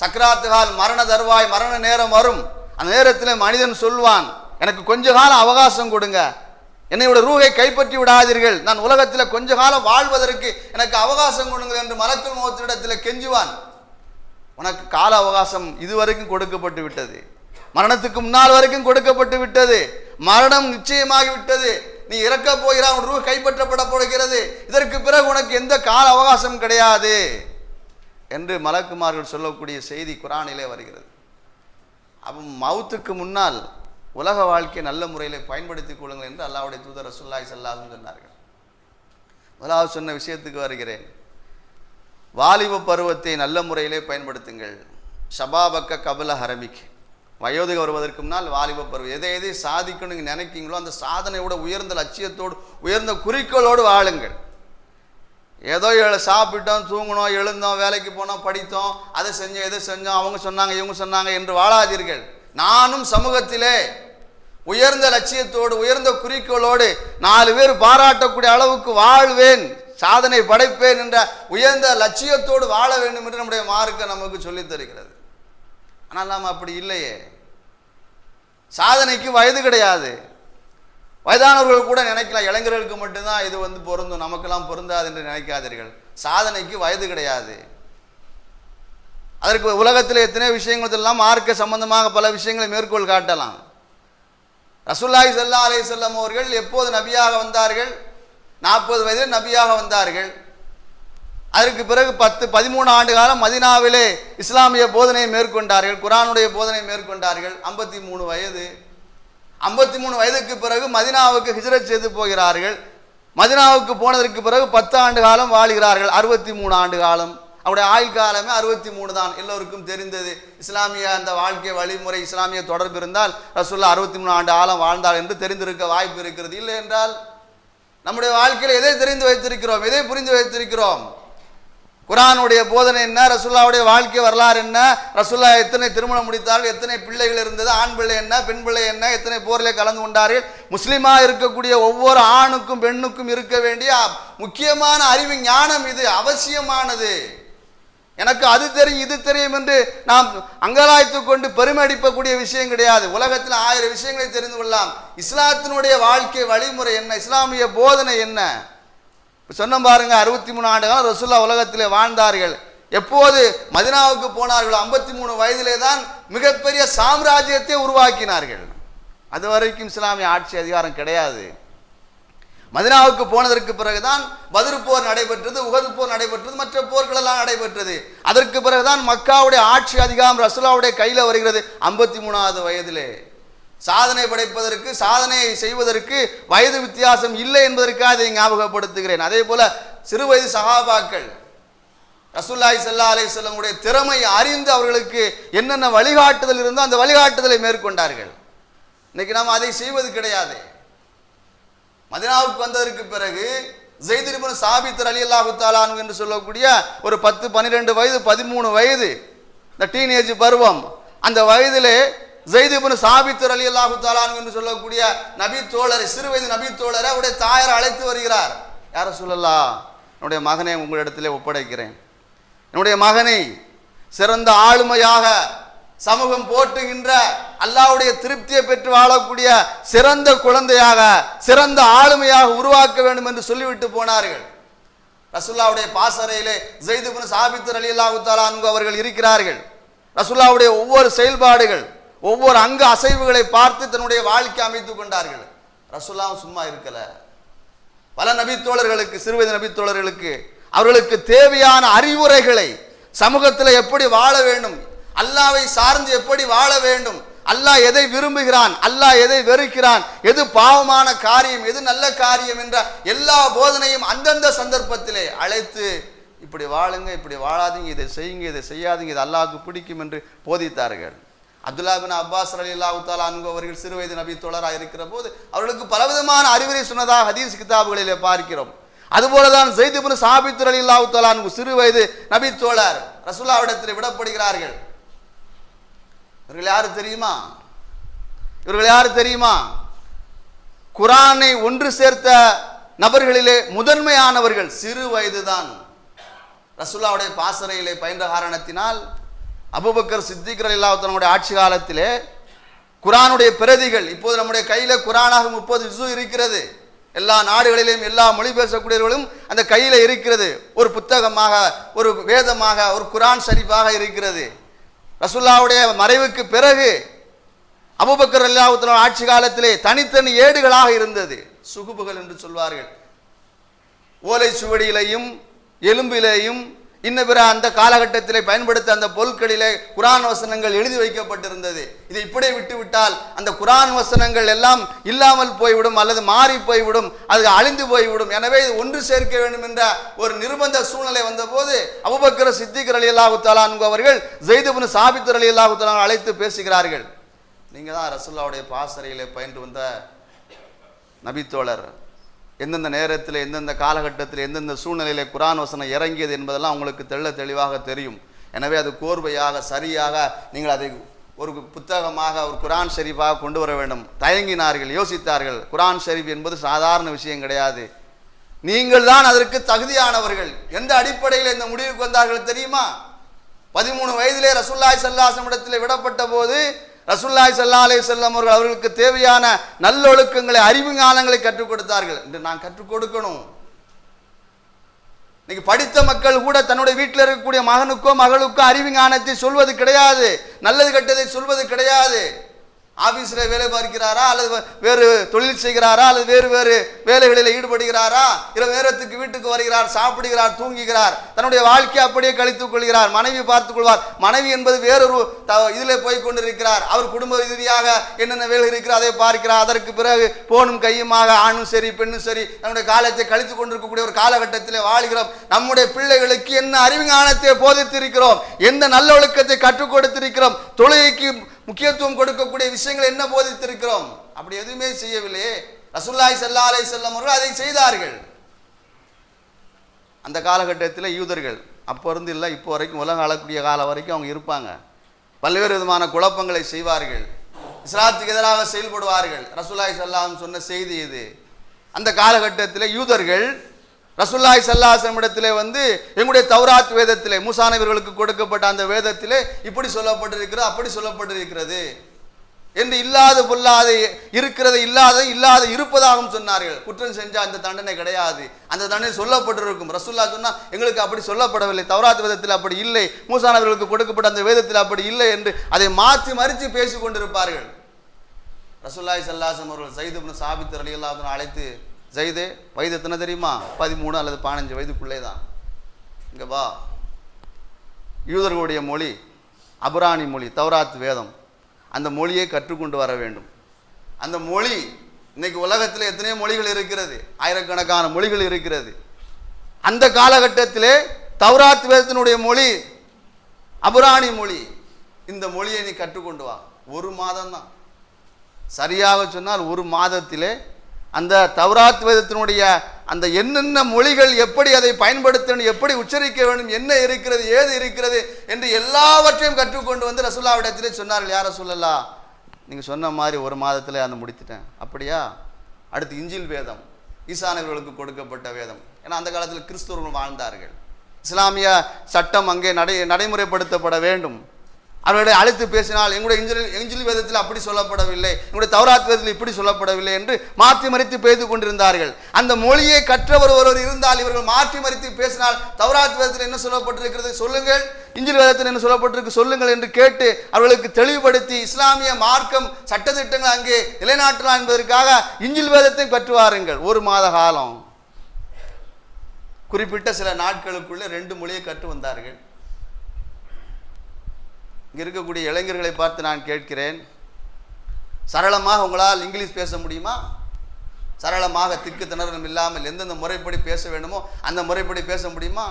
[SPEAKER 2] சக்ராத்துகால், மரண தருவாய், மரண நேரம் வரும். அந்த நேரத்தில் மனிதன் சொல்வான், எனக்கு கொஞ்ச கால அவகாசம் கொடுங்க, என்னையோட ரூஹை கைப்பற்றி விடாதீர்கள், நான் உலகத்தில் கொஞ்ச காலம் வாழ்வதற்கு எனக்கு அவகாசம் கொடுங்கள் என்று மலக்குல் மௌத்திடத்தில் கெஞ்சுவான். உனக்கு கால அவகாசம் இதுவரைக்கும் கொடுக்கப்பட்டு விட்டது, மரணத்துக்கு முன்னால் வரைக்கும் கொடுக்கப்பட்டு விட்டது, மரணம் நிச்சயமாகி விட்டது, நீ இறக்க போகிறாய், உன் ரூஹ் கைப்பற்றப்பட போகிறது, இதற்கு பிறகு உனக்கு எந்த கால அவகாசம் கிடையாது என்று மலக்குமார்கள் சொல்லக்கூடிய செய்தி குர்ஆனிலே வருகிறது. அப்போ மௌத்துக்கு முன்னால் உலக வாழ்க்கையை நல்ல முறையில் பயன்படுத்திக் கொள்ளுங்கள் என்று அல்லாஹ்வுடைய தூதர் ரசூலுல்லாஹி ஸல்லல்லாஹு அலைஹி வஸல்லம் சொன்னார்கள். முதலாவது சொன்ன விஷயத்துக்கு வருகிறேன். வாலிப பருவத்தை நல்ல முறையிலே பயன்படுத்துங்கள். ஷபாபக்க கபல ஹரமிக், வயோதிக வருவதற்கு முன்னால் வாலிப பருவம். எதை எதை சாதிக்கணுங்க நினைக்கிங்களோ அந்த சாதனையோட உயர்ந்த லட்சியத்தோடு உயர்ந்த குறிக்கோளோடு வாழுங்கள். ஏதோ சாப்பிட்டோம், தூங்கினோம், எழுந்தோம், வேலைக்கு போனோம், படித்தோம், அதை செஞ்சோம், எதை செஞ்சோம், அவங்க சொன்னாங்க, இவங்க சொன்னாங்க என்று வாழாதீர்கள். நானும் சமூகத்திலே உயர்ந்த லட்சியத்தோடு உயர்ந்த குறிக்கோளோடு 4 பேர் பாராட்டக்கூடிய அளவுக்கு வாழ்வேன், சாதனை படைப்பேன் என்ற உயர்ந்த லட்சியத்தோடு வாழ வேண்டும் என்று நம்முடைய மார்க்கம் நமக்கு சொல்லித் தருகிறது. ஆனால் நாம் அப்படி இல்லையே. சாதனைக்கு வயது கிடையாது. வயதானவர்கள் கூட நினைக்கலாம் இளைஞர்களுக்கு மட்டும்தான் இது பொருந்தும், நமக்கெல்லாம் பொருந்தாது என்று நினைக்காதீர்கள். சாதனைக்கு வயது கிடையாது. அதற்கு உலகத்தில் எத்தனை விஷயங்களெல்லாம் மார்க்க சம்பந்தமாக பல விஷயங்களை மேற்கோள் காட்டலாம். ரசூலுல்லாஹி ஸல்லல்லாஹு அலைஹி வஸல்லம் அவர்கள் எப்போது நபியாக வந்தார்கள்? 40 வயதில் நபியாக வந்தார்கள். அதற்கு பிறகு 13 ஆண்டு காலம் மதீனாவிலே இஸ்லாமிய போதனையை மேற்கொண்டார்கள், குர்ஆனுடைய போதனை மேற்கொண்டார்கள். 53 வயது. 53 வயதுக்கு பிறகு மதீனாவுக்கு ஹிஜ்ரத் செய்து போகிறார்கள். மதீனாவுக்கு போனதற்கு பிறகு 10 ஆண்டு காலம் வாழ்கிறார்கள். 63 ஆண்டு காலம். அவருடைய ஆயுள் காலமே 63 தான். எல்லோருக்கும் தெரிந்தது. இஸ்லாமிய அந்த வாழ்க்கை வழிமுறை, இஸ்லாமிய தொடர்பு இருந்தால் ரசூலுல்லாஹ் 63 ஆண்டு காலம் வாழ்ந்தார் என்று தெரிந்திருக்க வாய்ப்பு இருக்கிறது. இல்லை என்றால் நம்முடைய வாழ்க்கையில் எதை தெரிந்து வைத்திருக்கிறோம், எதை புரிந்து வைத்திருக்கிறோம்? குர்ஆனுடைய போதனை என்ன, ரசூலுல்லாஹ்வுடைய வாழ்க்கை வரலாறு என்ன, ரசூலுல்லாஹ் எத்தனை திருமணம் முடித்தார்கள், எத்தனை பிள்ளைகள் இருந்தது, ஆண் பிள்ளை என்ன, பெண் பிள்ளை என்ன, எத்தனை போரிலே கலந்து கொண்டார்கள், முஸ்லிமா இருக்கக்கூடிய ஒவ்வொரு ஆணுக்கும் பெண்ணுக்கும் இருக்க வேண்டிய முக்கியமான அறிவு ஞானம் இது, அவசியமானது. எனக்கு அது தெரியும் இது தெரியும் என்று நாம் அங்கலாய்த்து கொண்டு பெருமை அடிக்கக்கூடிய விஷயம் கிடையாது. உலகத்தில் 1000 விஷயங்களை தெரிந்து கொள்ளலாம். இஸ்லாத்தினுடைய வாழ்க்கை வழிமுறை என்ன, இஸ்லாமிய போதனை என்ன? சொன்ன பாருங்க, 63 ஆண்டு காலம் ரசூலுல்லாஹ் உலகத்திலே வாழ்ந்தார்கள். எப்போது மதீனாவுக்கு போனார்கள் 53 வயதிலே தான் மிகப்பெரிய சாம்ராஜ்யத்தை உருவாக்கினார்கள். அது வரைக்கும் இஸ்லாமிய ஆட்சி அதிகாரம் கிடையாது. மதீனாவுக்கு போனதற்கு பிறகுதான் பத்ர் போர் நடைபெற்றது, உஹது போர் நடைபெற்றது, மற்ற போர்கள் எல்லாம் நடைபெற்றது. அதற்கு பிறகுதான் மக்காவுடைய ஆட்சி அதிகாரம் ரசூலுல்லாஹ்வுடைய கையில் வருகிறது 53வது வயதிலே. சாதனை படைப்பதற்கு, சாதனையை செய்வதற்கு வயது வித்தியாசம் இல்லை என்பதற்காக அதை ஞாபகப்படுத்துகிறேன். அதே போல சிறு வயது சஹாபாக்கள் ரசூலுல்லாஹி ஸல்லல்லாஹு அலைஹி வஸல்லம் உடைய திறமை அறிந்து அவர்களுக்கு என்னென்ன வழிகாட்டுதல் இருந்தோ அந்த வழிகாட்டுதலை மேற்கொண்டார்கள். இன்னைக்கு நாம் அதை செய்வது கிடையாது. மதீனாவுக்கு வந்ததற்கு பிறகு ஸைத் இப்னு சாபித் ரலியல்லாஹு தஆலா அன்ஹு என்று சொல்லக்கூடிய ஒரு 10, 12 வயது, 13 வயது, இந்த டீனேஜ் பருவம், அந்த வயதிலே ஸைத் இப்னு சாபித் ரலியல்லாஹு தஆலா அன்ஹு என்று சொல்லக்கூடிய நபி தோழரை, சிறு வயது நபி தோழரை அவருடைய தாயார் அழைத்து வருகிறார். யா ரசூலல்லாஹ், என்னுடைய மகனை உங்களிடத்திலே ஒப்படைக்கிறேன். என்னுடைய மகனை சிறந்த ஆளுமையாக, சமூகம் போற்றுகின்ற, அல்லாஹ்வுடைய திருப்தியை பெற்று வாழக்கூடிய சிறந்த குழந்தையாக, சிறந்த ஆளுமையாக உருவாக்க வேண்டும் என்று சொல்லிவிட்டு போனார்கள். ரசூலுல்லாஹ்வுடைய பாசறையிலே ஸைத் இப்னு சாபித் ரலியல்லாஹு தஆலா அன்ஹு அவர்கள் இருக்கிறார்கள். ரசூலுல்லாஹ்வுடைய ஒவ்வொரு செயல்பாடுகள், ஒவ்வொரு அங்க அசைவுகளை பார்த்து தன்னுடைய வாழ்க்கை அமைத்துக் கொண்டார்கள். ரசூலுல்லாஹ் சும்மா இருக்கல. பல நபித்தோழர்களுக்கு, சிறுவயது நபித்தோழர்களுக்கு அவர்களுக்கு தேவையான அறிவுரைகளை, சமூகத்தில் எப்படி வாழ வேண்டும், அல்லாஹ்வை சார்ந்து எப்படி வாழ வேண்டும், அல்லாஹ் எதை விரும்புகிறான், அல்லாஹ் எதை வெறுக்கிறான், எது பாவமான காரியம், எது நல்ல காரியம் என்ற எல்லா போதனையும் அந்தந்த சந்தர்ப்பத்திலே அழைத்து இப்படி வாழுங்க, இப்படி வாழாதீங்க, இதை செய்யுங்க, இதை செய்யாதீங்க, இது அல்லாஹ்வுக்கு பிடிக்கும் என்று போதித்தார்கள். அப்துல்லாஹ் பின் அப்பாஸ் ரலியல்லாஹு தஆலா அன்ஹு அவர்கள் சிறு வயது நபி தோழராக இருக்கிற போது அவர்களுக்கு பலவிதமான அறிவுரை சொன்னதாக ஹதீஸ் கிதாபுகளிலே பார்க்கிறோம். அதுபோலதான் ஸைத் இப்னு சாபித் ரலியல்லாஹு தஆலா அன்ஹு சிறு வயது நபி தோழர் ரசூலுல்லாஹ்விடத்தில் விடப்படுகிறார்கள். இவர்கள் யாரு தெரியுமா? இவர்கள் யாரு தெரியுமா? குர்ஆனை ஒன்று சேர்த்த நபர்களிலே முதன்மையானவர்கள் சிறு வயதுதான். ரசூலுல்லாஹ்வுடைய பாசறையிலே பயின்ற காரணத்தினால் அபூபக்கர் சித்திக் ரலியல்லாஹு தஆலாவுடைய ஆட்சி காலத்திலே குர்ஆனுடைய பிரதிகள், இப்போது நம்முடைய கையில குர்ஆனாக 30 ஜுஸு இருக்கிறது. எல்லா நாடுகளிலும் எல்லா மொழி பேசக்கூடியவர்களும் அந்த கையில இருக்கிறது. ஒரு புத்தகமாக, ஒரு வேதமாக, ஒரு குர்ஆன் ஷரீஃபாக இருக்கிறது. ரசூலுல்லாஹ்வுடைய மறைவுக்கு பிறகு அபூபக்கர் ரலியல்லாஹு தஆலா ஆட்சி காலத்திலே தனித்தனி ஏடுகளாக இருந்தது. சுகுபுகள் என்று சொல்வார்கள். ஓலை சுவடியிலையும் எலும்பிலேயும் இன்ன பிற அந்த காலகட்டத்திலே பயன்படுத்த அந்த பொருட்களிலே குர்ஆன் வசனங்கள் எழுதி வைக்கப்பட்டிருந்தது. இதை இப்படியே விட்டுவிட்டால் அந்த குர்ஆன் வசனங்கள் எல்லாம் இல்லாமல் போய்விடும் அல்லது மாறி போய்விடும், அது அழிந்து போய்விடும். எனவே இது ஒன்று சேர்க்க வேண்டும் என்ற ஒரு நிர்பந்த சூழ்நிலை வந்தபோது அபூபக்கர் சித்திக் ரலியல்லாஹு தஆலா அன்ஹு அவர்கள் ஸைத் இப்னு சாபித் ரலியல்லாஹு தஆலா அழைத்து பேசுகிறார்கள். நீங்க தான் ரசூலுல்லாஹ்வுடைய பாசறையிலே பயின்று வந்த நபித்தோழர், எந்தெந்த நேரத்தில் எந்தெந்த காலகட்டத்தில் எந்தெந்த சூழ்நிலையிலே குர்ஆன் வசனம் இறங்கியது என்பதெல்லாம் உங்களுக்கு தெளிவாக தெரியும். எனவே அது கோர்வையாக சரியாக நீங்கள் அதை ஒரு புத்தகமாக ஒரு குர்ஆன் ஷரீஃபாக கொண்டு வர வேண்டும். தயங்கினார்கள், யோசித்தார்கள். குர்ஆன் ஷரீஃப் என்பது சாதாரண விஷயம் கிடையாது. நீங்கள் தான் அதற்கு தகுதியானவர்கள். எந்த அடிப்படையில் இந்த முடிவுக்கு வந்தார்கள் தெரியுமா? 13 வயதிலே ரசூலுல்லாஹி ஸல்லல்லாஹு அலைஹி வஸல்லம் இடத்திலே விடப்பட்ட போது ரசூலுல்லாஹி ஸல்லல்லாஹு அலைஹி வஸல்லம் அவர்கள் அவர்களுக்கு தேவையான நல்லொழுக்கங்களை அறிவு ஞானங்களை கற்றுக் கொடுத்தார்கள். என்று நான் கற்றுக் கொடுக்கணும். இன்னைக்கு படித்த மக்கள் கூட தன்னுடைய வீட்டில் இருக்கக்கூடிய மகனுக்கோ மகளுக்கோ அறிவு ஞானத்தை சொல்வது கிடையாது, நல்லது கெட்டதை சொல்வது கிடையாது. ஆபீஸில் வேலை பார்க்கிறாரா அல்லது வேறு தொழில் செய்கிறாரா அல்லது வேறு வேறு வேலைகளில் ஈடுபடுகிறாரா, இரவு நேரத்துக்கு வீட்டுக்கு வருகிறார், சாப்பிடுகிறார், தூங்குகிறார், தன்னுடைய வாழ்க்கையை அப்படியே கழித்துக் கொள்கிறார். மனைவி பார்த்துக் கொள்வார். மனைவி என்பது வேறொரு இதில் போய் கொண்டிருக்கிறார். அவர் குடும்ப ரீதியாக என்னென்ன வேலை இருக்கிறார் அதை பார்க்கிறார். அதற்கு பிறகு போனும் கையுமாக ஆணும் சரி பெண்ணும் சரி நம்முடைய காலத்தை கழித்துக் கொண்டிருக்கக்கூடிய ஒரு காலகட்டத்தில் வாழ்கிறோம். நம்முடைய பிள்ளைகளுக்கு என்ன அறிவு ஞானத்தை போதித்திருக்கிறோம், எந்த நல்லொழுக்கத்தை கற்றுக் கொடுத்திருக்கிறோம், தொழுகைக்கு முக்கியத்துவம் கொடுக்கக்கூடிய விஷயங்கள் என்ன போதித்திருக்கிறோம்? அப்படி எதுவுமே செய்யவில்லையே. ரசூலுல்லாஹி ஸல்லல்லாஹு அலைஹி வஸல்லம் அவர்கள் அதை செய்தார்கள். அந்த காலகட்டத்தில் யூதர்கள் அப்போ இருந்து இல்லை இப்போ வரைக்கும் உலகம் ஆளக்கூடிய காலம் வரைக்கும் அவங்க இருப்பாங்க. பல்வேறு விதமான குழப்பங்களை செய்வார்கள், இஸ்லாத்துக்கு எதிராக செயல்படுவார்கள். ரசூலுல்லாஹி ஸல்லல்லாஹு அலைஹி வஸல்லம் சொன்ன செய்தி இது. அந்த காலகட்டத்தில் யூதர்கள் ரசூலுல்லாஹி ஸல்லல்லாஹு அலைஹி வஸல்லம் இடத்திலே வந்து எங்களுடைய தௌராத் வேதத்திலே மூசா நபிகளுக்கு கொடுக்கப்பட்ட அந்த வேதத்திலே இப்படி சொல்லப்பட்டிருக்கிறது அப்படி சொல்லப்பட்டிருக்கிறது என்று இல்லாத பொல்லாத இருக்கிறது இல்லாத இருப்பதாகவும் சொன்னார்கள். குற்றம் செஞ்சா அந்த தண்டனை கிடையாது, அந்த தண்டனை சொல்லப்பட்டிருக்கும். ரசூலுல்லாஹ் சொன்னா எங்களுக்கு அப்படி சொல்லப்படவில்லை, தௌராத் வேதத்தில் அப்படி இல்லை, மூசா நபிகளுக்கு கொடுக்கப்பட்ட அந்த வேதத்தில் அப்படி இல்லை என்று அதை மாற்றி மறித்து பேசிக் கொண்டிருப்பார்கள். ரசூலுல்லாஹி ஸல்லல்லாஹு அலைஹி வஸல்லம் அவர்கள் ஸைத் இப்னு சாபித் ரலியல்லாஹு அன்ஹு அழைத்து, ஸைதே வயது எத்தனை தெரியுமா? 13 அல்லது 15 வயதுக்குள்ளே தான். இங்கே வா, யூதர்களுடைய மொழி அபரானி மொழி, தௌராத் வேதம், அந்த மொழியை கற்றுக்கொண்டு வர வேண்டும். அந்த மொழி இன்னைக்கு உலகத்தில் எத்தனையோ மொழிகள் இருக்கிறது, ஆயிரக்கணக்கான மொழிகள் இருக்கிறது. அந்த காலகட்டத்திலே தௌராத் வேதத்தினுடைய மொழி அபரானி மொழி. இந்த மொழியை நீ கற்றுக்கொண்டு வா. 1 மாதம் தான், சரியாக சொன்னால் 1 மாதத்திலே அந்த தௌராத் வேதத்தினுடைய அந்த என்னென்ன மொழிகள் எப்படி அதை பயன்படுத்தணும், எப்படி உச்சரிக்க வேண்டும், என்ன இருக்கிறது ஏது இருக்கிறது என்று எல்லாவற்றையும் கற்றுக்கொண்டு வந்து ரசூலுல்லாஹ்விடத்திலே சொன்னார்கள். யார் ரசூலல்லாஹ், நீங்கள் சொன்ன மாதிரி 1 மாதத்தில் அந்த முடித்துட்டேன். அப்படியா? அடுத்து இஞ்சில் வேதம், ஈசா நபிகளுக்கு கொடுக்கப்பட்ட வேதம். ஏன்னா அந்த காலத்தில் கிறிஸ்தவர்கள் வாழ்ந்தார்கள். இஸ்லாமிய சட்டம் அங்கே நடைமுறைப்படுத்தப்பட வேண்டும். அவர்களை அழைத்து பேசினால் எங்களுடைய இஞ்சில் வேதத்தில் அப்படி சொல்லப்படவில்லை, எங்களுடைய தௌராத் வேதத்தில் இப்படி சொல்லப்படவில்லை என்று மாற்றி மறித்து பேசி கொண்டிருந்தார்கள். அந்த மொழியை கற்றவர் ஒருவர் இருந்தால் இவர்கள் மாற்றி மறித்து பேசினால் தௌராத் வேதத்தில் என்ன சொல்லப்பட்டிருக்கிறது சொல்லுங்கள், இஞ்சில் வேதத்தில் என்ன சொல்லப்பட்டிருக்கு சொல்லுங்கள் என்று கேட்டு அவர்களுக்கு தெளிவுபடுத்தி இஸ்லாமிய மார்க்கம் சட்டத்திட்டங்கள் அங்கே நிலைநாட்டலாம் என்பதற்காக இஞ்சில் வேதத்தை கற்றுவாருங்கள். 1 மாத காலம், குறிப்பிட்ட சில நாட்களுக்குள்ளே 2 மொழியை கற்று வந்தார்கள். இங்கே இருக்கக்கூடிய இளைஞர்களை பார்த்து நான் கேட்கிறேன், சரளமாக உங்களால் இங்கிலீஷ் பேச முடியுமா? சரளமாக திக்கு திணறலும் இல்லாமல் எந்தெந்த முறைப்படி பேச வேண்டுமோ அந்த முறைப்படி பேச முடியுமா?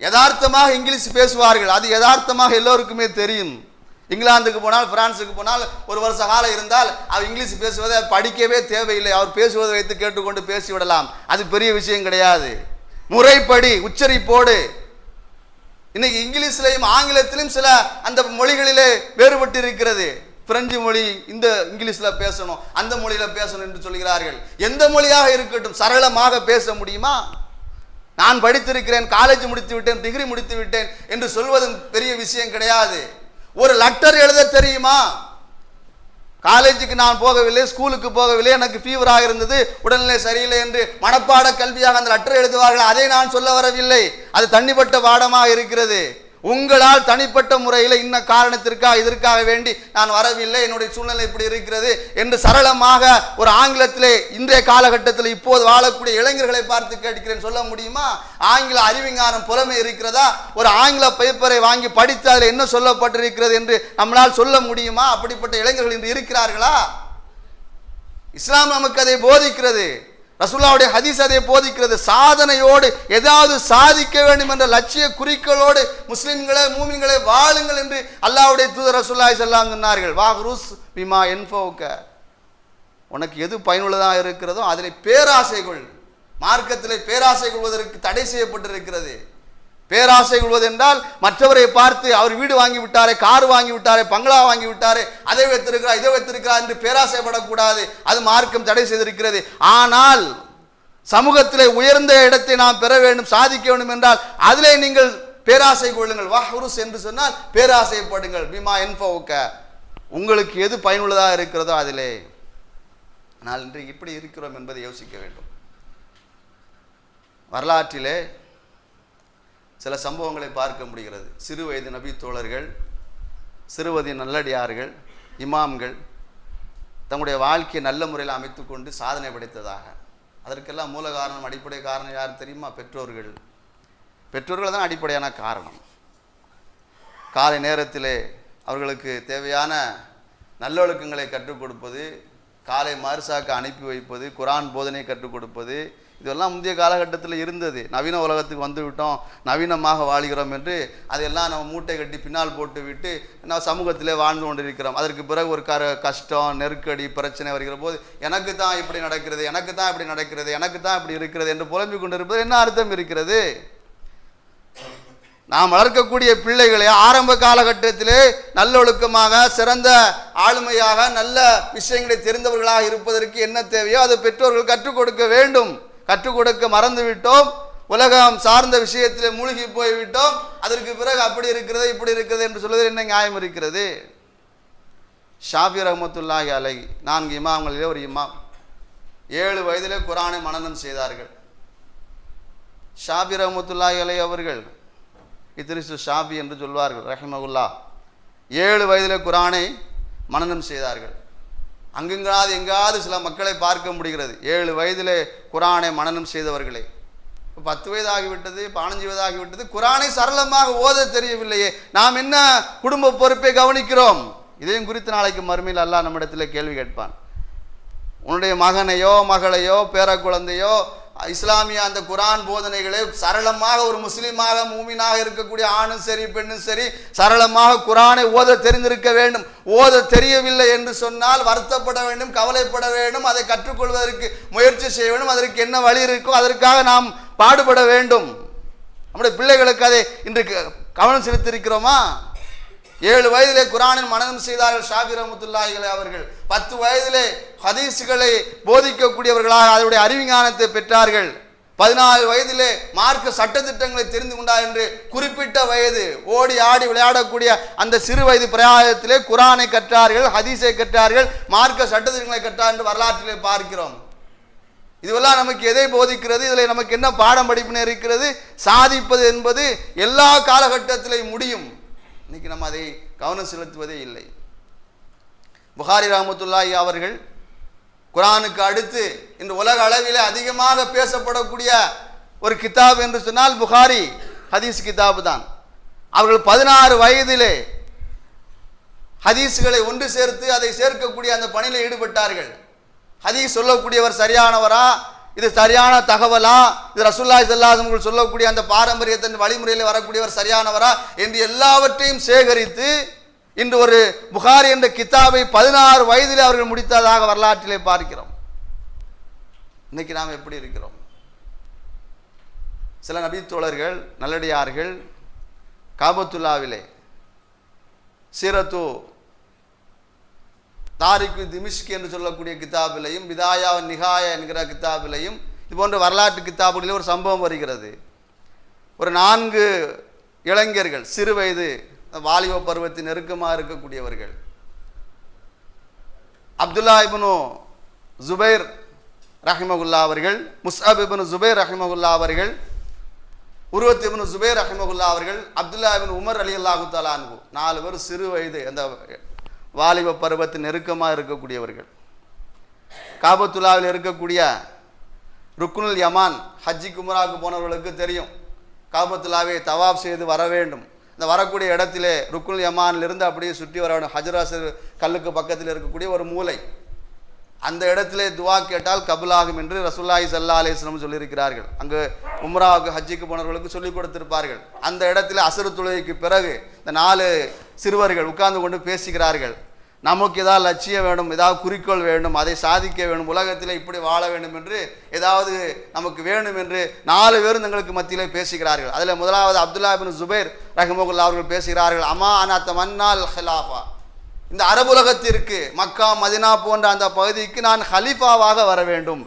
[SPEAKER 2] யதார்த்தமாக இங்கிலீஷ் பேசுவார்கள், அது யதார்த்தமாக எல்லோருக்குமே தெரியும். இங்கிலாந்துக்கு போனால் பிரான்ஸுக்கு போனால் 1 வருஷ காலம் இருந்தால் அவர் இங்கிலீஷ் பேசுவதை படிக்கவே தேவையில்லை, அவர் பேசுவதை வைத்து கேட்டுக்கொண்டு பேசிவிடலாம். அது பெரிய விஷயம் கிடையாது. முறைப்படி உச்சரிப்போடு. இன்னைக்கு இங்கிலீஷ்லையும் ஆங்கிலத்திலும் சில அந்த மொழிகளிலே வேறுபட்டு இருக்கிறது. பிரெஞ்சு மொழி இந்த இங்கிலீஷில் பேசணும், அந்த மொழியில் பேசணும் என்று சொல்கிறார்கள். எந்த மொழியாக இருக்கட்டும் சரளமாக பேச முடியுமா? நான் படித்திருக்கிறேன், காலேஜ் முடித்து விட்டேன், டிகிரி முடித்து விட்டேன் என்று சொல்வதும் பெரிய விஷயம் கிடையாது. ஒரு லெட்டர் எழுத தெரியுமா? காலேஜுக்கு நான் போகவில்லை, ஸ்கூலுக்கு போகவில்லை, எனக்கு ஃபீவராக இருந்தது, உடல்நிலை சரியில்லை என்று மனப்பாட கல்வியாக அந்த லெட்டர் எழுதுவார்கள். அதை நான் சொல்ல வரவில்லை, அது தனிப்பட்ட பாடமாக இருக்கிறது. உங்களால் தனிப்பட்ட முறையில் இன்ன காரணத்திற்காக இதற்காக வேண்டி நான் வரவில்லை, என்னுடைய சூழ்நிலை இப்படி இருக்கிறது என்று சரளமாக ஒரு ஆங்கிலத்திலே இன்றைய காலகட்டத்தில் இப்போது வாழக்கூடிய இளைஞர்களை பார்த்து கேட்கிறேன், சொல்ல முடியுமா? ஆங்கில அறிவிஞானம் புலமை இருக்கிறதா? ஒரு ஆங்கில பேப்பரை வாங்கி படித்து அதில் என்ன சொல்லப்பட்டிருக்கிறது என்று நம்மளால் சொல்ல முடியுமா? அப்படிப்பட்ட இளைஞர்கள் இன்று இருக்கிறார்களா? இஸ்லாம் நமக்கு அதை போதிக்கிறது, ரசூலுல்லாஹ்வுடைய ஹதீஸ் அதை போதிக்கிறது. சாதனையோடு ஏதாவது சாதிக்க வேண்டும் என்ற லட்சிய குறிக்கோளோடு முஸ்லிம்களே மூமின்களே வாழுங்கள் என்று அல்லாஹ்வுடைய தூதர் ரசூலுல்லாஹி ஸல்லல்லாஹு அலைஹி வஸல்லம் சொன்னார்கள். வாஹ்ருஸ் பிமா யன்ஃபவுக, உனக்கு எது பயனுள்ளதாக இருக்கிறதோ அதில் பேராசை கொள். மார்க்கத்திலே பேராசை கொள்வதற்கு தடை செய்யப்பட்டிருக்கிறது. பேராசை கொள்வது என்றால் மற்றவரை பார்த்து அவர் வீடு வாங்கி விட்டாரே, கார் வாங்கி விட்டாரே, பங்களா வாங்கி விட்டாரே, அதை வைத்திருக்கிறார் இதை வைத்திருக்கிறார் என்று பேராசைப்படக்கூடாது. அது மார்க்கம் தடை செய்திருக்கிறது. ஆனால் சமூகத்திலே உயர்ந்த இடத்தை நாம் பெற வேண்டும், சாதிக்க வேண்டும் என்றால் அதிலே நீங்கள் பேராசை கொள்ளுங்கள். வஹ்ருஸ் என்று சொன்னால் பேராசைப்படுங்கள். பிமா யன்ஃபவுக, உங்களுக்கு எது பயனுள்ளதாக இருக்கிறதோ அதிலே. ஆனால் இன்று இப்படி இருக்கிறோம் என்பதை யோசிக்க வேண்டும். வரலாற்றிலே சில சம்பவங்களை பார்க்க முடிகிறது. சிறு வயது நபி தோழர்கள், சிறுவதி நல்லடியார்கள், இமாம்கள் தங்களுடைய வாழ்க்கையை நல்ல முறையில் அமைத்து கொண்டு சாதனை படைத்ததாக. அதற்கெல்லாம் மூல காரணம், அடிப்படை காரணம் யார் தெரியுமா? பெற்றோர்கள். பெற்றோர்கள் தான் அடிப்படையான காரணம். காலை நேரத்திலே அவர்களுக்கு தேவையான நல்லொழுக்கங்களை கற்றுக் கொடுப்பது, காலை மர்சாக்கு அனுப்பி வைப்பது, குர்ஆன் போதனை கற்றுக் கொடுப்பது, இதெல்லாம் முந்தைய காலகட்டத்தில் இருந்தது. நவீன உலகத்துக்கு வந்து விட்டோம், நவீனமாக வாழ்கிறோம் என்று அதையெல்லாம் நம்ம மூட்டை கட்டி பின்னால் போட்டு விட்டு நம்ம சமூகத்திலே வாழ்ந்து கொண்டிருக்கிறோம். அதற்கு பிறகு ஒரு கஷ்டம், நெருக்கடி, பிரச்சனை வருகிற போது எனக்கு தான் இப்படி நடக்கிறது, எனக்கு தான் இப்படி நடக்கிறது, எனக்கு தான் இப்படி இருக்கிறது என்று புலம்பிக் கொண்டிருப்பது என்ன அர்த்தம் இருக்கிறது? நாம் வளர்க்கக்கூடிய பிள்ளைகளை ஆரம்ப காலகட்டத்திலே நல்லொழுக்கமாக, சிறந்த ஆளுமையாக, நல்ல விஷயங்களை தெரிந்தவர்களாக இருப்பதற்கு என்ன தேவையோ அதை பெற்றோர்கள் கற்றுக் கொடுக்க வேண்டும். கற்றுக் கொடுக்க மறந்துவிட்டோம், உலகம் சார்ந்த விஷயத்திலே மூழ்கி போய்விட்டோம். அதற்கு பிறகு அப்படி இருக்கிறது இப்படி இருக்கிறது என்று சொல்வதில் என்ன நியாயம் இருக்கிறது? ஷாஃபி ரஹ்மத்துல்லாஹி அலைஹி 4 இமாம்களிலே ஒரு இமாம் 7 வயதிலே குர்ஆனை மனனம் செய்தார்கள். ஷாஃபி ரஹ்மத்துல்லாஹி அலைஹி அவர்கள், இத்ரிஸ் ஷாஃபி என்று சொல்வார்கள் ரஹிமஹுல்லாஹ், 7 வயதிலே குர்ஆனை மனனம் செய்தார்கள். அங்கெங்காவது எங்காவது சில மக்களை பார்க்க முடிகிறது 7 வயதிலே குர்ஆனை மனனம் செய்தவர்களை. 10 வயதாகிவிட்டது, 15 வயதாகிவிட்டது, குர்ஆனை சரளமாக ஓத தெரியவில்லையே, நாம் என்ன குடும்ப பொறுப்பை கவனிக்கிறோம்? இதையும் குறித்து நாளைக்கு மறுமையில் அல்லாஹ் நம்மிடத்தில் கேள்வி கேட்பான். உன்னுடைய மகனையோ மகளையோ பேர குழந்தையோ இஸ்லாமிய அந்த குர்ஆன் போதனைகளை சரளமாக ஒரு முஸ்லீமாக மூமினாக இருக்கக்கூடிய ஆணும் சரி பெண்ணும் சரி சரளமாக குர்ஆனை ஓத தெரிந்திருக்க வேண்டும். ஓத தெரியவில்லை என்று சொன்னால் வருத்தப்பட வேண்டும், கவலைப்பட வேண்டும், அதை கற்றுக்கொள்வதற்கு முயற்சி செய்ய வேண்டும். அதற்கு என்ன வழி இருக்கோ அதற்காக நாம் பாடுபட வேண்டும். நம்முடைய பிள்ளைகளுக்கு அதை இன்றைக்கு கவனம் செலுத்தியிருக்கிறோமா? 7 வயதிலே குர்ஆனின் மனனம் செய்தார்கள் ஷாஃபி ரஹ்மத்துல்லாஹி அலைஹி அவர்கள். 10 வயதிலே ஹதீஸ்களை போதிக்கக்கூடியவர்களாக அதனுடைய அறிவிஞானத்தை பெற்றார்கள். 14 வயதிலே மார்க்க சட்டத்திட்டங்களை தெரிந்து கொண்டார் என்று குறிப்பிட்ட வயது ஓடி ஆடி விளையாடக்கூடிய அந்த சிறு வயது பிராயத்திலே குர்ஆனை கற்றார்கள், ஹதீஸை கற்றார்கள், மார்க்க சட்டத்திட்டங்களை கற்றார் என்று வரலாற்றிலே பார்க்கிறோம். இதுவெல்லாம் நமக்கு எதை போதிக்கிறது? இதில் நமக்கு என்ன பாடம் படிப்பினை இருக்கிறது? சாதிப்பது என்பது எல்லா காலகட்டத்திலும் முடியும். இன்னைக்கு நம்ம அதை கவனம் செலுத்துவதே இல்லை. புகாரி ரஹ்மத்துல்லாஹி அவர்கள் குர்ஆனுக்கு அடுத்து இன்று உலக அளவிலே அதிகமாக பேசப்படக்கூடிய ஒரு கிதாப் என்று சொன்னால் புகாரி ஹதீஸ் கிதாபு தான். அவர்கள் 16 வயதிலே ஹதீஸ்களை ஒன்று சேர்த்து அதை சேர்க்கக்கூடிய அந்த பணியில் ஈடுபட்டார்கள். ஹதீஸ் சொல்லக்கூடியவர் சரியானவரா, இது சரியான தகவலா, இது ரசூலுல்லாஹி ஸல்லல்லாஹு அலைஹி வஸல்லம் சொல்லக்கூடிய அந்த பாரம்பரியத்தின் வழிமுறையில் வரக்கூடியவர் சரியானவரா என்று எல்லாவற்றையும் சேகரித்து இன்று ஒரு புகாரி என்ற கிதாபை 16 வயதிலே அவர்கள் முடித்ததாக வரலாற்றிலே பார்க்கிறோம். இன்னைக்கு நாம் எப்படி இருக்கிறோம்? சில நபி தோழர்கள் நல்லடியார்கள் காபத்துல்லாவிலே சீரத்து தாரிக்கு திமிஷ்க் என்று சொல்லக்கூடிய கிதாபிலையும் பிதாயா நிகாயா என்கிற கிதாபிலையும் இது போன்ற வரலாற்று கிதாபுகளில் ஒரு சம்பவம் வருகிறது. ஒரு 4 இளைஞர்கள் சிறு வயது வாலிப பருவத்தின் நெருக்கமாக இருக்கக்கூடியவர்கள், அப்துல்லா இப்னு ஜுபைர் ரஹிமகுல்லா அவர்கள், முஸ்அப் இப்னு ஜுபைர் ரஹிமகுல்லா அவர்கள், உர்வத் இப்னு ஜுபைர் ரஹிமஹுல்லா அவர்கள், அப்துல்லா இப்னு உமர் ரலியல்லாஹு தஆலா அன்ஹு, 4 பேர் சிறு வயது அந்த வாலிப பருவத்தின் நெருக்கமாக இருக்கக்கூடியவர்கள். காபத்துல்லாவில் இருக்கக்கூடிய ருக்குனுல் யமான், ஹஜ்ஜிக்கு உம்ராவுக்கு போனவர்களுக்கு தெரியும், காபத்துல்லாவை தவாப் செய்து வர வேண்டும். இந்த வரக்கூடிய இடத்திலே ருக்குனுல் யமானிலிருந்து அப்படியே சுற்றி வர வேண்டும். ஹஜ்ராஸ் கல்லுக்கு பக்கத்தில் இருக்கக்கூடிய ஒரு மூலை, அந்த இடத்திலே துவா கேட்டால் கபுலாகும் என்று ரசூலுல்லாஹி ஸல்லல்லாஹு அலைஹி வஸல்லம் சொல்லியிருக்கிறார்கள். அங்கு உம்ராவுக்கு ஹஜ்ஜிக்கு போனவர்களுக்கு சொல்லிக் கொடுத்திருப்பார்கள். அந்த இடத்துல அஸ்ர் தொழுகைக்கு பிறகு இந்த 4 சிறுவர்கள் உட்கார்ந்து கொண்டு பேசுகிறார்கள். நமக்கு ஏதாவது லட்சியம் வேண்டும், ஏதாவது குறிக்கோள் வேண்டும், அதை சாதிக்க வேண்டும், உலகத்தில் இப்படி வாழ வேண்டும் என்று ஏதாவது நமக்கு வேண்டும் என்று 4 பேரும் தங்களுக்கு மத்தியிலே பேசுகிறார்கள். அதில் முதலாவது அப்துல்லா இப்னு ஜுபைர் ரஹிமஹுல்லாஹ் அவர்கள் பேசுகிறார்கள், அமா அனா தமன்னால் ஹிலாஃபா, இந்த அரபுலகத்திற்கு மக்கா மதினா போன்ற அந்த பகுதிக்கு நான் ஹலீஃபாவாக வர வேண்டும்.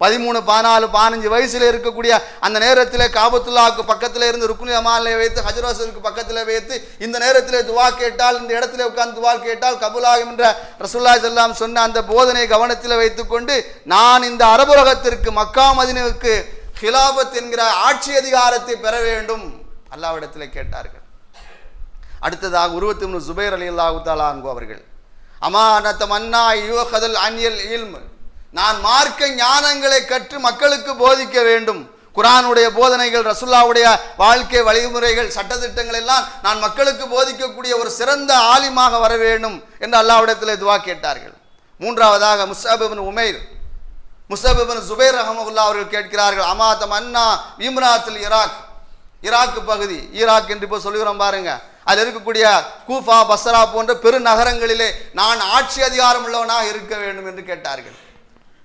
[SPEAKER 2] 13, 14, 15 வயசில் இருக்கக்கூடிய அந்த நேரத்தில் காபத்துல்லாவுக்கு பக்கத்தில் இருந்து ருக்குனுல் யமானிலே வைத்து ஹஜ்ராஸுக்கு பக்கத்தில் வைத்து இந்த நேரத்தில் துவா கேட்டால், இந்த இடத்துல உட்கார்ந்து துவா கேட்டால் கபுலாகும் என்ற ரசூலுல்லாஹி ஸல்லல்லாஹு அலைஹி வஸல்லம் சொன்ன அந்த போதனை கவனத்தில் வைத்துக்கொண்டு நான் இந்த அரபுலகத்திற்கு மக்கா மதினாவுக்கு ஹிலாபத் என்கிற ஆட்சி அதிகாரத்தை பெற வேண்டும் அல்லாஹ்விடத்தில் கேட்டார்கள். அடுத்ததாக உர்வத் இப்னு ஜுபைர் ரலியல்லாஹு தஆலா அன்ஹு அவர்கள், அமா நதமன்னா யுஹதல் அன்யல் இல்ம், நான் மார்க்க ஞானங்களை கற்று மக்களுக்கு போதிக்க வேண்டும். குர்ஆனுடைய போதனைகள், ரசூலுல்லாஹ்வுடைய வாழ்க்கை வழிமுறைகள், சட்டதிட்டங்கள் எல்லாம் நான் மக்களுக்கு போதிக்கக்கூடிய ஒரு சிறந்த ஆலிமாக வர வேண்டும் என்று அல்லாஹ்விடத்தில் துஆ கேட்டார்கள். மூன்றாவதாக முஸ்அப் இப்னு உமைர், முஸ்அப் இப்னு ஜுபைர் ரஹ்மத்துல்லாஹி அவர்கள் கேட்கிறார்கள், அமா தமன்னா இம்ராத்துல் இராக், ஈராக் பகுதி, ஈராக் என்று இப்போ சொல்லுகிறோம் பாருங்க, அதில் இருக்கக்கூடிய கூஃபா, பஸ்ரா போன்ற பெருநகரங்களிலே நான் ஆட்சி அதிகாரம் உள்ளவனாக இருக்க வேண்டும் என்று கேட்டார்கள்.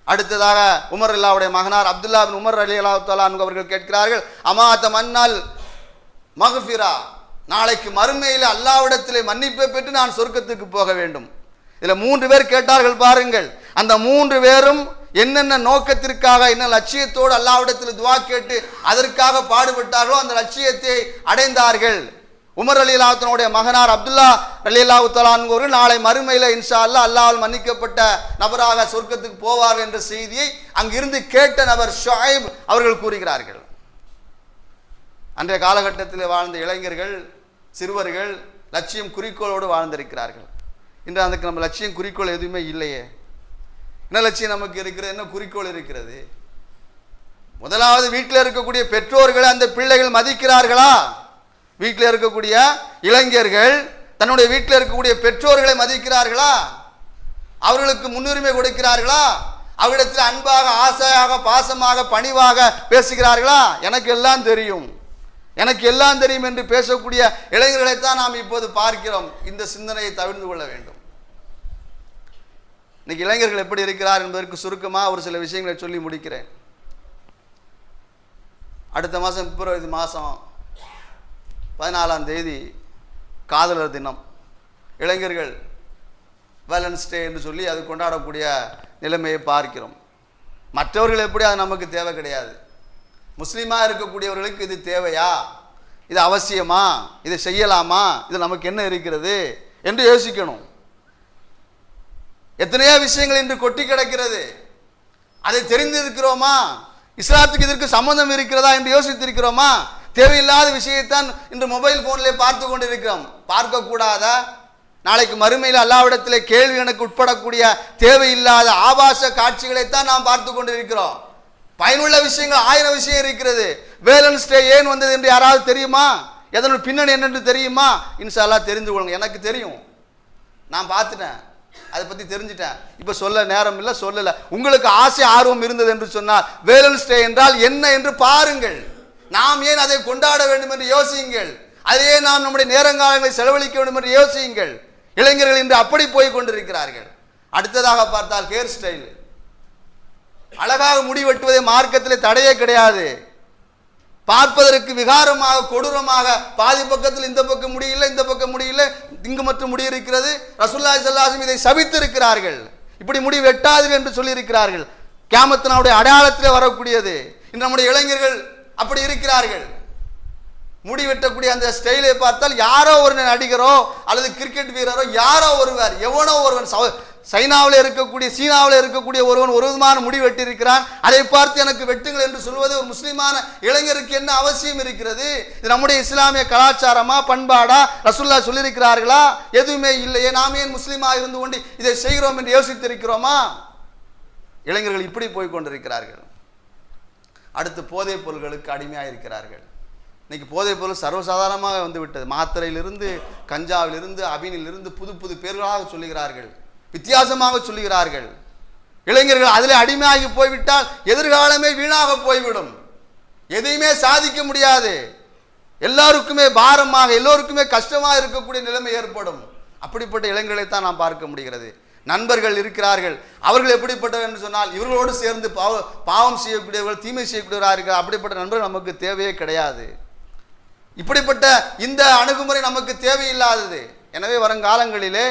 [SPEAKER 2] அடுத்ததாக உமர் அல்லாவுடைய மகனார் அப்துல்லா பின் உமர் ரலியல்லாஹு தஆலா அன்ஹு அவர்கள் கேட்கிறார்கள், அமா தமன்னல் மக்ஃபிரா, நாளைக்கு மறுமையில் அல்லாஹ்விடத்திலே மன்னிப்பை பெற்று நான் சொர்க்கத்துக்கு போக வேண்டும். இதில் 3 பேர் கேட்டார்கள் பாருங்கள். அந்த 3 பேரும் என்னென்ன நோக்கத்திற்காக, என்ன லட்சியத்தோடு அல்லாஹ்விடத்தில் துஆ கேட்டு அதற்காக பாடுபட்டார்களோ அந்த லட்சியத்தை அடைந்தார்கள். உமர் ரலியல்லாஹு தஆலாவுடைய மகனார் அப்துல்லா ரலியல்லாஹு தஆலா அன்ஹு அவர்கள் நாளை மறுமையில இன்ஷா அல்லாஹ் அல்லாஹ்வால் மன்னிக்கப்பட்ட நபராக சொர்க்கத்துக்கு போவார் என்ற செய்தியை அங்கிருந்து கேட்ட நபர் ஷுஐப் அவர்கள் கூறுகிறார்கள். அன்றைய காலகட்டத்தில் வாழ்ந்த இளைஞர்கள், சிறுவர்கள் லட்சியம் குறிக்கோளோடு வாழ்ந்திருக்கிறார்கள். இன்று அதுக்கு நம்ம லட்சியம் குறிக்கோள் எதுவுமே இல்லையே. என்ன லட்சியம் நமக்கு இருக்கிறது, என்ன குறிக்கோள் இருக்கிறது? முதலாவது வீட்டில் இருக்கக்கூடிய பெற்றோர்களை அந்த பிள்ளைகள் மதிக்கிறார்களா? வீட்டில் இருக்கக்கூடிய இளைஞர்கள் தன்னுடைய வீட்டில் இருக்கக்கூடிய பெற்றோர்களை மதிக்கிறார்களா? அவர்களுக்கு முன்னுரிமை கொடுக்கிறார்களா? அவரிடத்தில் அன்பாக, ஆசையாக, பாசமாக, பணிவாக பேசுகிறார்களா? எனக்கு எல்லாம் தெரியும், எனக்கு எல்லாம் தெரியும் என்று பேசக்கூடிய இளைஞர்களைத்தான் நாம் இப்போது பார்க்கிறோம். இந்த சிந்தனையை தவிர்த்து கொள்ள வேண்டும். இன்னைக்கு இளைஞர்கள் எப்படி இருக்கிறார் என்பதற்கு சுருக்கமாக ஒரு சில விஷயங்களை சொல்லி முடிக்கிறேன். அடுத்த மாதம் பிப்ரவரி மாதம் 14ஆம் தேதி காதலர் தினம். இளைஞர்கள் வேலன்ஸ் டே என்று சொல்லி அது கொண்டாடக்கூடிய நிலைமையை பார்க்கிறோம். மற்றவர்கள் எப்படி, அது நமக்கு தேவை கிடையாது. முஸ்லீமாக இருக்கக்கூடியவர்களுக்கு இது தேவையா, இது அவசியமா, இதை செய்யலாமா, இது நமக்கு என்ன இருக்கிறது என்று யோசிக்கணும். எத்தனையோ விஷயங்கள் இன்று கொட்டி கிடக்கிறது. அதை தெரிந்திருக்கிறோமா? இஸ்லாத்துக்கு இதற்கு சம்பந்தம் இருக்கிறதா என்று யோசித்திருக்கிறோமா? தேவையில்லாத விஷயத்தான் இன்று மொபைல் போனிலே பார்த்து கொண்டிருக்கிறோம். பார்க்கக்கூடாதா? நாளைக்கு மறுமையில் அல்லாஹ்விடத்திலே கேள்வி எனக்கு உட்படக்கூடிய தேவையில்லாத ஆபாச காட்சிகளைத்தான் நாம் பார்த்து கொண்டிருக்கிறோம். பயனுள்ள விஷயங்கள் 1000 விஷயம் இருக்கிறது. வேலன்ஸ் டே ஏன் வந்தது என்று யாராவது தெரியுமா? எதனுடைய பின்னணி என்னென்று தெரியுமா? இன்ஷா அல்லாஹ் தெரிந்து கொள்ளுங்க. எனக்கு தெரியும், நான் பார்த்துட்டேன், அதை பற்றி தெரிஞ்சுட்டேன். இப்போ சொல்ல நேரம் இல்லை, சொல்லலை. உங்களுக்கு ஆசை ஆர்வம் இருந்தது என்று சொன்னால் வேலன்ஸ் டே என்றால் என்ன என்று பாருங்கள். நாம் ஏன் அதை கொண்டாட வேண்டும் என்று யோசியுங்கள். அதையே நாம் நம்முடைய நேரங்காலங்களை செலவழிக்க வேண்டும் என்று யோசியுங்கள். இளைஞர்கள் இன்று அப்படி போய் கொண்டிருக்கிறார்கள். அடுத்ததாக பார்த்தால் ஹேர் ஸ்டைல், அழகாக முடி வெட்டுவதை மார்க்கத்திலே தடையே கிடையாது. பார்ப்பதற்கு விகாரமாக, கொடூரமாக, பாதி பக்கத்தில் இந்த பக்கம் முடியல, இந்த பக்கம் முடியல, இங்கு மட்டும் முடி இருக்கிறது. ரசூலுல்லாஹி ஸல்லல்லாஹு அலைஹி வஸல்லம் இதை சபித்து இருக்கிறார்கள். இப்படி முடி வெட்டாதீர்கள் என்று சொல்லி இருக்கிறார்கள். கியாமத்தினுடைய அடையாளத்திலே வரக்கூடியது. இன்று நம்முடைய இளைஞர்கள் அப்படி இருக்கிறார்கள். முடி வெட்டக்கூடிய அந்த ஸ்டைலை பார்த்தால் யாரோ ஒரு நடிகரோ அல்லது கிரிக்கெட் வீரரோ யாரோ ஒருவர், எவனோ ஒருவன் சைனாவில் இருக்கக்கூடிய சீனாவில் இருக்கக்கூடிய ஒருவன் ஒரு விதமான முடி வெட்டியிருக்கிறான், அதை பார்த்து எனக்கு வெட்டுங்கள் என்று சொல்வது ஒரு முஸ்லிமான இளைஞருக்கு என்ன அவசியம் இருக்கிறது? இது நம்முடைய இஸ்லாமிய கலாச்சாரமா, பண்பாடா? ரசூலுல்லாஹ் சொல்லியிருக்கிறார்களா? எதுவுமே இல்லையே. நாம் ஏன் முஸ்லீமாக இருந்து கொண்டு இதை செய்கிறோம் என்று யோசித்திருக்கிறோமா? இளைஞர்கள் இப்படி போய் கொண்டிருக்கிறார்கள். அடுத்து போதைப் பொருள்களுக்கு அடிமையாக இருக்கிறார்கள். இன்னைக்கு போதைப் பொருள் சர்வசாதாரணமாக வந்து விட்டது. மாத்திரையிலிருந்து, கஞ்சாவிலிருந்து, அபினிலிருந்து புது புது பேர்களாக சொல்லுகிறார்கள், வித்தியாசமாக சொல்லுகிறார்கள். இளைஞர்கள் அதில் அடிமையாகி போய்விட்டால் எதிர்காலமே வீணாக போய்விடும். எதையுமே சாதிக்க முடியாது. எல்லாருக்குமே பாரமாக, எல்லோருக்குமே கஷ்டமாக இருக்கக்கூடிய நிலைமை ஏற்படும். அப்படிப்பட்ட இளைஞர்களை தான் நாம் பார்க்க முடிகிறது. நண்பர்கள் இருக்கிறார்கள், அவர்கள் எப்படிப்பட்டவர் என்று சொன்னால் இவர்களோடு சேர்ந்து பாவம் செய்யக்கூடியவர்கள், தீமை செய்யக்கூடியவராக இருக்கிறார். அப்படிப்பட்ட நண்பர்கள் நமக்கு தேவையே கிடையாது. இப்படிப்பட்ட இந்த அணுகுமுறை நமக்கு தேவையில்லாதது. எனவே வருங்காலங்களிலே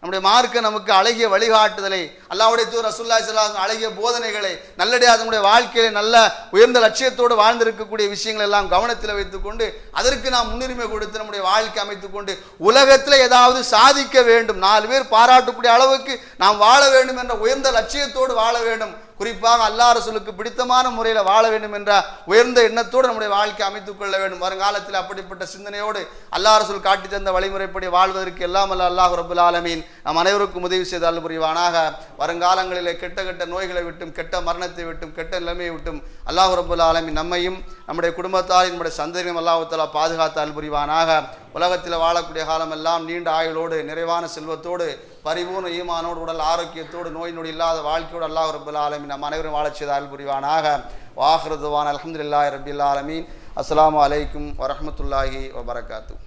[SPEAKER 2] நம்முடைய மார்க்க நமக்கு அழகிய வழிகாட்டுதலை, அல்லாஹ்வுடைய தூதர் ரசூலுல்லாஹி ஸல்லல்லாஹு அலைஹி வஸல்லம் அழகிய போதனைகளை, நல்லடியாக நம்முடைய வாழ்க்கையில நல்ல உயர்ந்த லட்சியத்தோடு வாழ்ந்திருக்கக்கூடிய விஷயங்கள் எல்லாம் கவனத்தில் வைத்துக்கொண்டு அதற்கு நாம் முன்னுரிமை கொடுத்து நம்முடைய வாழ்க்கை அமைத்துக் கொண்டு உலகத்தில் ஏதாவது சாதிக்க வேண்டும், 4 பேர் பாராட்டக்கூடிய அளவுக்கு நாம் வாழ வேண்டும் என்ற உயர்ந்த லட்சியத்தோடு வாழ வேண்டும். குறிப்பாக அல்லாஹ் ரசூலுக்கு பிடித்தமான முறையில் வாழ வேண்டும் என்ற உயர்ந்த எண்ணத்தோடு நம்முடைய வாழ்க்கை அமைத்துக் கொள்ள வேண்டும். வருங்காலத்தில் அப்படிப்பட்ட சிந்தனையோடு அல்லாஹ் ரசூல் காட்டி தந்த வழிமுறைப்படி வாழ்வதற்கு எல்லாம் அல்லாஹ் ரப்புல் ஆலமீன் நம் அனைவருக்கும் உதவி செய்து அருள் புரிவானாக. வருங்காலங்களிலே கெட்ட கெட்ட நோய்களை விட்டும், கெட்ட மரணத்தை விட்டும், கெட்ட நிலைமையை விட்டும் அல்லாஹ் ரப்புல் ஆலமீன் நம்மையும் நம்முடைய குடும்பத்தாரையும் நம்முடைய சந்ததியும் அல்லாஹ் தஆலா பாதுகாத்து அருள் புரிவானாக. உலகத்தில் வாழக்கூடிய காலமெல்லாம் நீண்ட ஆயுளோடு, நிறைவான செல்வத்தோடு, பரிபூர்ண ஈமானோடு, உடல் ஆரோக்கியத்தோடு, நோய் நொடி இல்லாத வாழ்க்கையோடு அல்லாஹ் ரப்புல் ஆலமீன் நம் அனைவரும் வாழச் செய்து அருள் புரிவானாக. வாஹிரு துவானா அல்ஹம்துலில்லாஹி ரப்பில் ஆலமீன். அஸ்ஸலாமு அலைக்கும் வரஹ்மத்துல்லாஹி வபரகாத்துஹு.